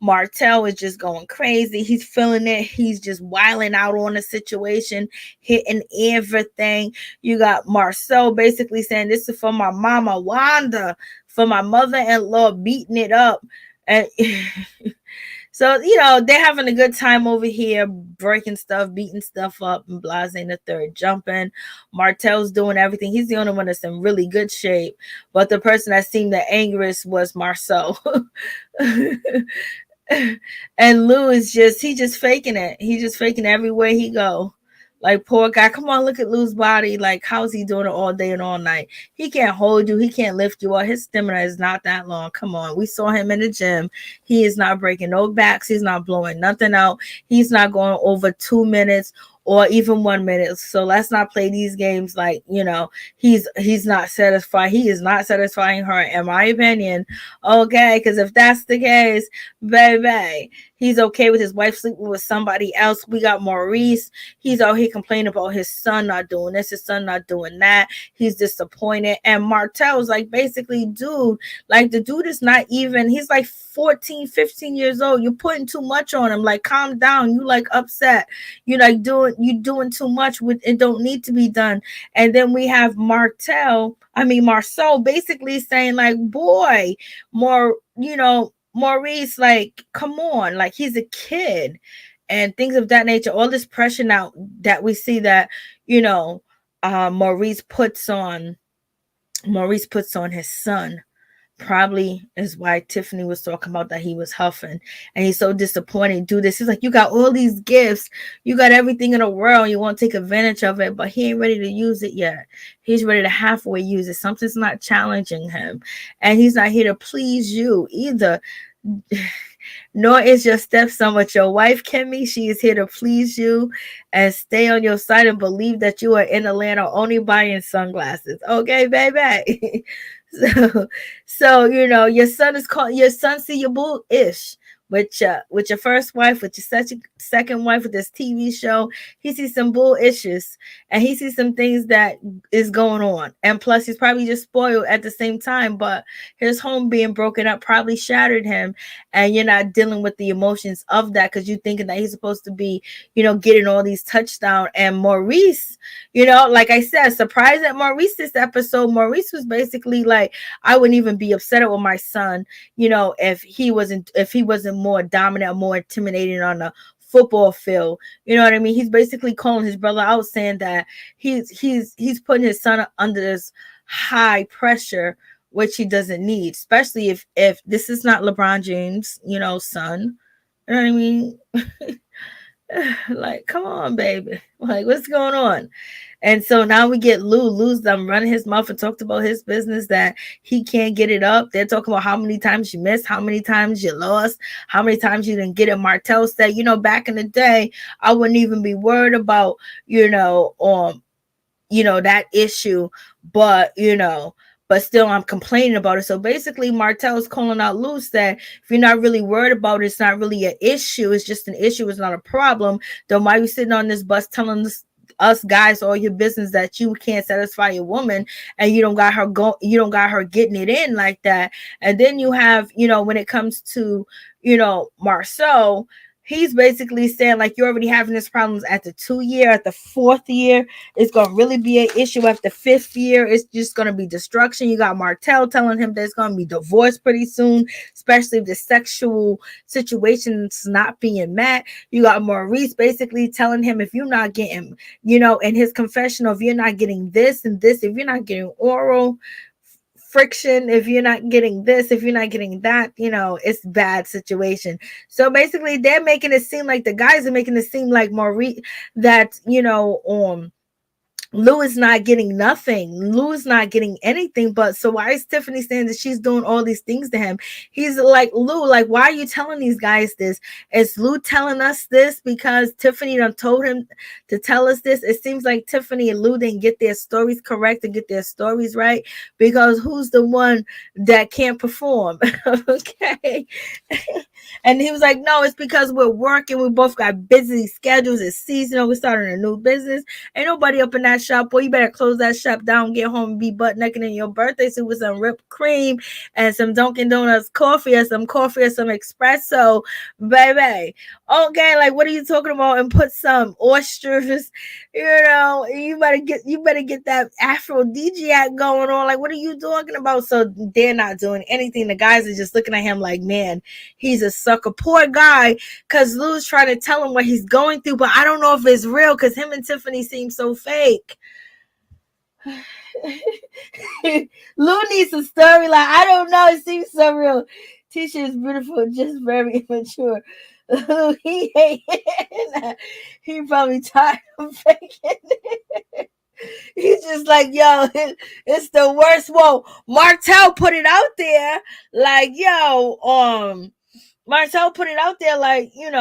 Martel is just going crazy. He's feeling it. He's just wilding out on the situation, hitting everything. You got Marcel basically saying, this is for my mama Wanda, for my mother-in-law, beating it up. And so, they're having a good time over here, breaking stuff, beating stuff up, and Blase in the third jumping. Martel's doing everything. He's the only one that's in really good shape. But the person that seemed the angriest was Marsau. And Lou is he's just faking it. He's just faking everywhere he go. Poor guy. Come on, look at Lou's body. How's he doing it all day and all night? He can't hold you. He can't lift you up. His stamina is not that long. Come on. We saw him in the gym. He is not breaking no backs. He's not blowing nothing out. He's not going over 2 minutes or even 1 minute. So let's not play these games he's not satisfied. He is not satisfying her, in my opinion. Okay, because if that's the case, baby, He's okay with his wife sleeping with somebody else. We got Maurice. He's out here complaining about his son not doing this, his son not doing that. He's disappointed. And Martel's like, basically, dude, like the dude is not even, he's like 14, 15 years old. You're putting too much on him. Like, calm down. You like upset. You like doing too much with it, don't need to be done. And then we have Marsau basically saying like, boy, Maurice, like, come on, like he's a kid and things of that nature. All this pressure now that we see that, Maurice puts on his son, probably is why Tiffany was talking about that he was huffing and he's so disappointed. Do this. He's like, you got all these gifts, you got everything in the world, you won't take advantage of it, but he ain't ready to use it yet. He's ready to halfway use it. Something's not challenging him, and he's not here to please you either. Nor is your stepson with your wife, Kimmi. She is here to please you and stay on your side and believe that you are in Atlanta only buying sunglasses. Okay, baby. So your son see your boo-ish with your first wife, with your second wife, with this TV show. He sees some bull issues and he sees some things that is going on. And plus he's probably just spoiled at the same time, but his home being broken up probably shattered him, and you're not dealing with the emotions of that because you're thinking that he's supposed to be, getting all these touchdowns. And Maurice, like I said, surprised at Maurice this episode. Maurice was basically like, I wouldn't even be upset with my son, if he wasn't more dominant, more intimidating on the football field. You know what I mean? He's basically calling his brother out, saying that he's putting his son under this high pressure, which he doesn't need, especially if this is not LeBron James, son. You know what I mean? Like, come on, baby. Like, what's going on? And so now we get Lou's them running his mouth and talked about his business that he can't get it up. They're talking about how many times you missed, how many times you lost, how many times you didn't get it. Martel said, back in the day, I wouldn't even be worried about, that issue, but still I'm complaining about it. So basically Martel's calling out Lou, that if you're not really worried about it, it's not really an issue, it's just an issue, it's not a problem, then why are you sitting on this bus telling us guys all your business that you can't satisfy your woman and you don't got her getting it in like that? And then you have, when it comes to, Marsau, he's basically saying like, you're already having this problems at the 2 year, at the 4th year, it's going to really be an issue. At the 5th year, it's just going to be destruction. You got Martel telling him there's going to be divorce pretty soon, especially if the sexual situation's not being met. You got Maurice basically telling him, if you're not getting, in his confessional, if you're not getting this and this, if you're not getting oral friction, if you're not getting this, if you're not getting that, it's bad situation. So basically they're making it seem like, the guys are making it seem like Maurice, that Lou is not getting nothing. Lou is not getting anything. But so why is Tiffany saying that she's doing all these things to him? He's like, Lou, like, why are you telling these guys this? Is Lou telling us this because Tiffany done told him to tell us this? It seems like Tiffany and Lou didn't get their stories correct and get their stories right, because who's the one that can't perform? Okay. And he was like, no, it's because we're working. We both got busy schedules. It's seasonal. We're starting a new business. Ain't nobody up in that shop. Boy, you better close that shop down, get home and be butt naked in your birthday suit with some whipped cream and some Dunkin' Donuts coffee or some espresso, baby. Okay, like, what are you talking about? And put some oysters, you better get that aphrodisiac going on. Like, what are you talking about? So they're not doing anything. The guys are just looking at him like, man, he's a sucker. Poor guy, because Lou's trying to tell him what he's going through, but I don't know if it's real because him and Tiffany seem so fake. Lou needs a story. Like, I don't know, it seems so real. Tisha is beautiful, just very immature. He probably tired of faking it. He's just like, yo, it's the worst. Whoa, Martel put it out there like, yo, Martel put it out there like, they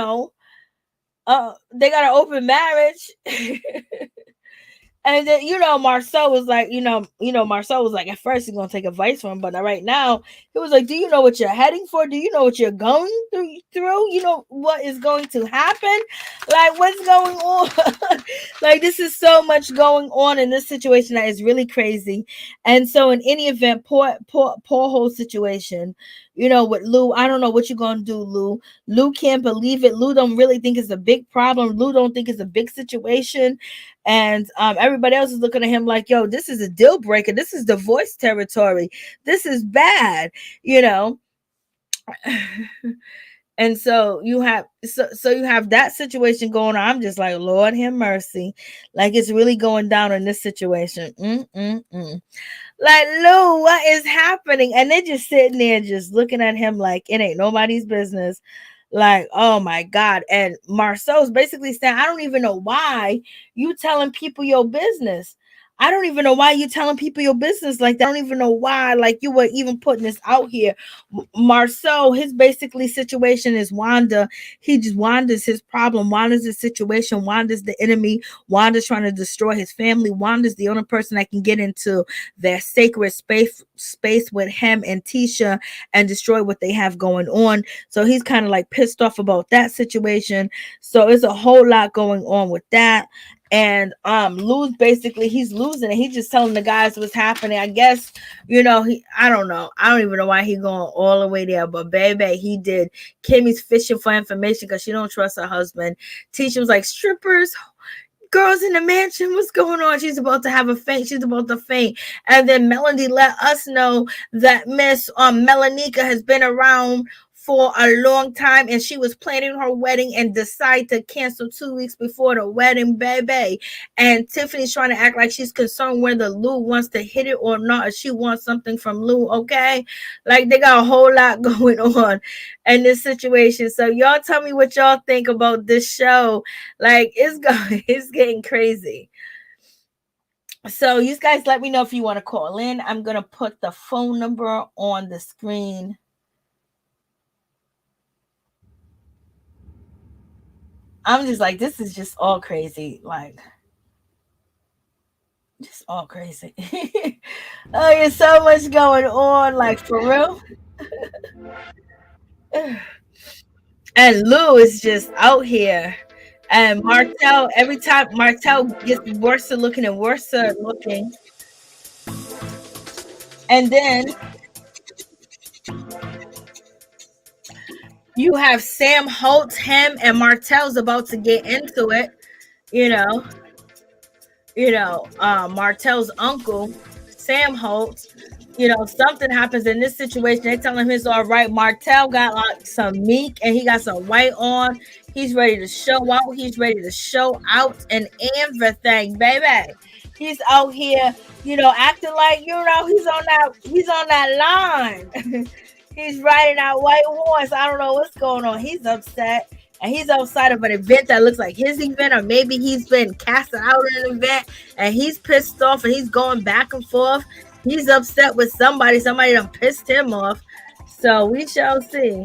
got an open marriage. And then, Marsau was like, Marsau was like, at first he's gonna take advice from him, but right now he was like, do you know what you're heading for? Do you know what you're going through? You know what is going to happen? Like, what's going on? Like, this is so much going on in this situation that is really crazy. And so, in any event, poor whole situation, with Lou. I don't know what you're gonna do, Lou. Lou can't believe it. Lou don't really think it's a big problem. Lou don't think it's a big situation. And everybody else is looking at him like, yo, this is a deal breaker. This is divorce territory. This is bad, And so you have you have that situation going on. I'm just like, Lord have mercy. Like, it's really going down in this situation. Like, Lou, what is happening? And they're just sitting there just looking at him like it ain't nobody's business. Like, oh my God. And Marceau's basically saying, I don't even know why you telling people your business. I don't even know why you telling people your business like that. I don't even know why, like, you were even putting this out here. Marsau, his basically situation is Wanda. Wanda's his problem. Wanda's his situation. Wanda's the enemy. Wanda's trying to destroy his family. Wanda's the only person that can get into their sacred space with him and Tisha and destroy what they have going on. So he's kind of like pissed off about that situation. So it's a whole lot going on with that. And Lou's basically, he's losing it. He's just telling the guys what's happening. I guess, I don't know. I don't even know why he going all the way there. But baby, he did. Kimmi's fishing for information because she don't trust her husband. Tisha was like, strippers, girls in the mansion, what's going on? She's about to have a faint. She's about to faint. And then Melody let us know that Miss Melanica has been around for a long time, and she was planning her wedding and decided to cancel 2 weeks before the wedding, baby. And Tiffany's trying to act like she's concerned whether Lou wants to hit it or not, or she wants something from Lou, okay? Like, they got a whole lot going on in this situation. So y'all tell me what y'all think about this show. Like, it's getting crazy. So you guys let me know if you want to call in. I'm going to put the phone number on the screen. I'm just like, this is just all crazy. Like, just all crazy. Oh, there's so much going on. Like, for real. And Lou is just out here. And Martel, every time Martel gets worse looking and worse looking. And then you have Sam Holt, him, and Martel's about to get into it. Martel's uncle, Sam Holt. Something happens in this situation. They tell him it's all right. Martel got like some meat and he got some white on. He's ready to show out. He's ready to show out and everything, baby. He's out here, acting like, he's on that line. He's riding that white horse. I don't know what's going on. He's upset. And he's outside of an event that looks like his event, or maybe he's been casted out in an event and he's pissed off and he's going back and forth. He's upset with somebody. Somebody done pissed him off. So we shall see.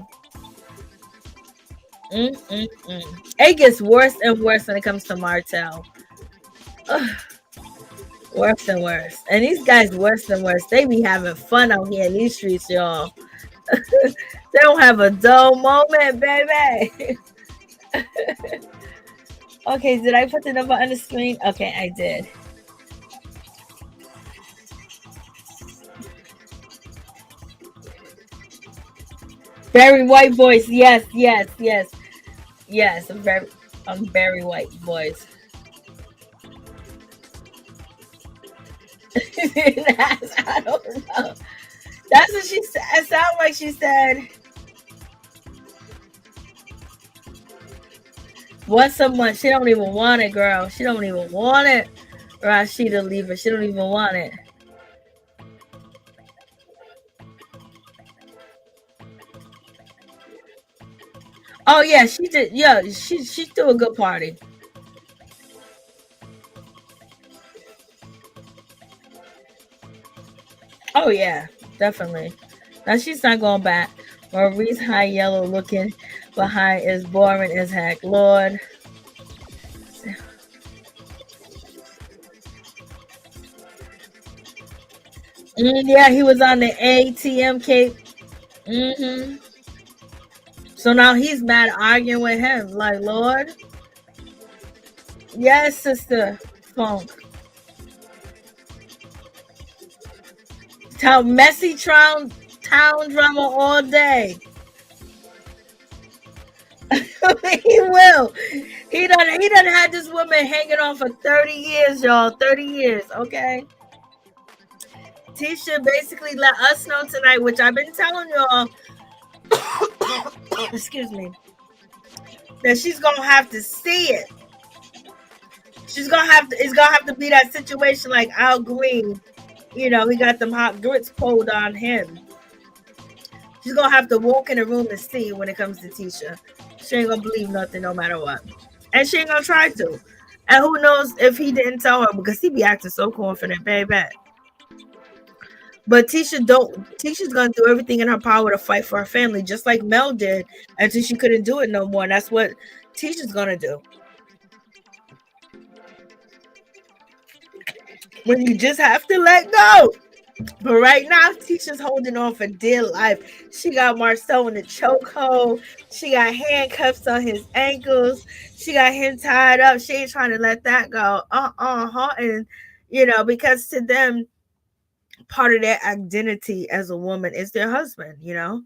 It gets worse and worse when it comes to Martel. Worse and worse. And these guys worse and worse. They be having fun out here in these streets, y'all. They don't have a dull moment, baby. Okay, did I put the number on the screen? Okay, I did. Very white voice. Yes. A very white voice. I don't know. That's what she said. It sounds like she said, once a month. She don't even want it, girl. She don't even want it. Rashida, leave her. She don't even want it. Oh yeah, she did. Yeah, she threw a good party. Oh yeah, definitely. Now she's not going back. Maurice high yellow looking behind is boring as heck. Lord. Yeah, he was on the ATM cape. Mm-hmm. So now he's mad arguing with him. Like, Lord. Yes, Sister Funk. Tell messy town drama all day. He will. He done had this woman hanging on for 30 years, y'all. 30 years, okay? Tisha basically let us know tonight, which I've been telling y'all, excuse me, that she's gonna have to see it. It's gonna have to be that situation like Al Green. You know, he got them hot grits pulled on him. She's gonna have to walk in the room and see when it comes to Tisha. She ain't gonna believe nothing no matter what. And she ain't gonna try to. And who knows if he didn't tell her, because he be acting so confident, baby. But Tisha's gonna do everything in her power to fight for her family, just like Mel did until she couldn't do it no more. And that's what Tisha's gonna do. When you just have to let go. But right now, Tisha's holding on for dear life. She got Marsau in the chokehold. She got handcuffs on his ankles. She got him tied up. She ain't trying to let that go. And, you know, because to them, part of their identity as a woman is their husband, you know?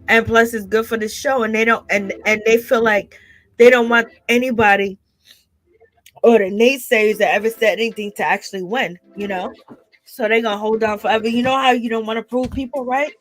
And plus, it's good for the show. And they don't, and they feel like they don't want anybody or the naysayers that ever said anything to actually win, you know? So they're gonna hold on forever. You know how you don't want to prove people right?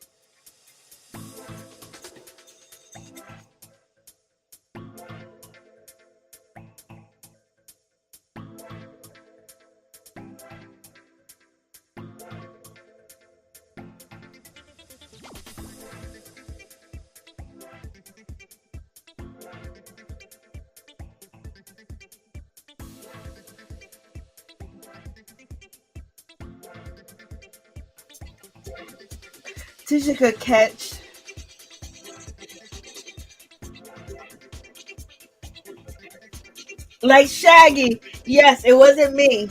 Tisha could catch. Like Shaggy. Yes, it wasn't me.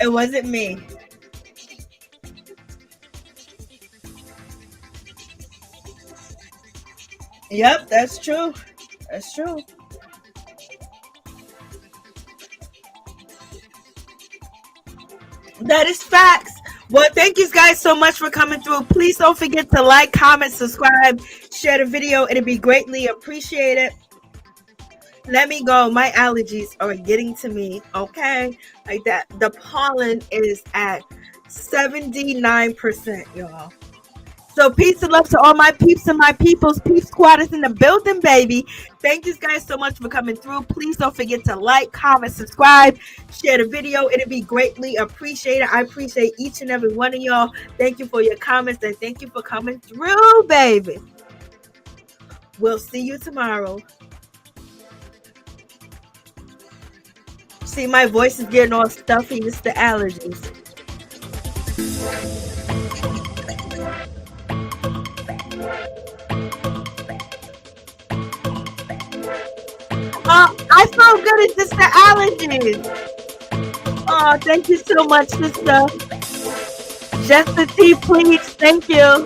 It wasn't me. Yep, that's true. That's true. That is facts. Well, thank you guys so much for coming through. Please don't forget to like, comment, subscribe, share the video. It'd be greatly appreciated. Let me go. My allergies are getting to me. Okay. Like that. The pollen is at 79%, y'all. So peace and love to all my peeps and my peoples. Peep Squad is in the building, baby. Thank you guys so much for coming through. Please don't forget to like, comment, subscribe, share the video. It'll be greatly appreciated. I appreciate each and every one of y'all. Thank you for your comments and thank you for coming through, baby. We'll see you tomorrow. See, my voice is getting all stuffy. It's the allergies. I feel good. It's just the allergies. Oh, thank you so much, sister. Just the tea, please. Thank you.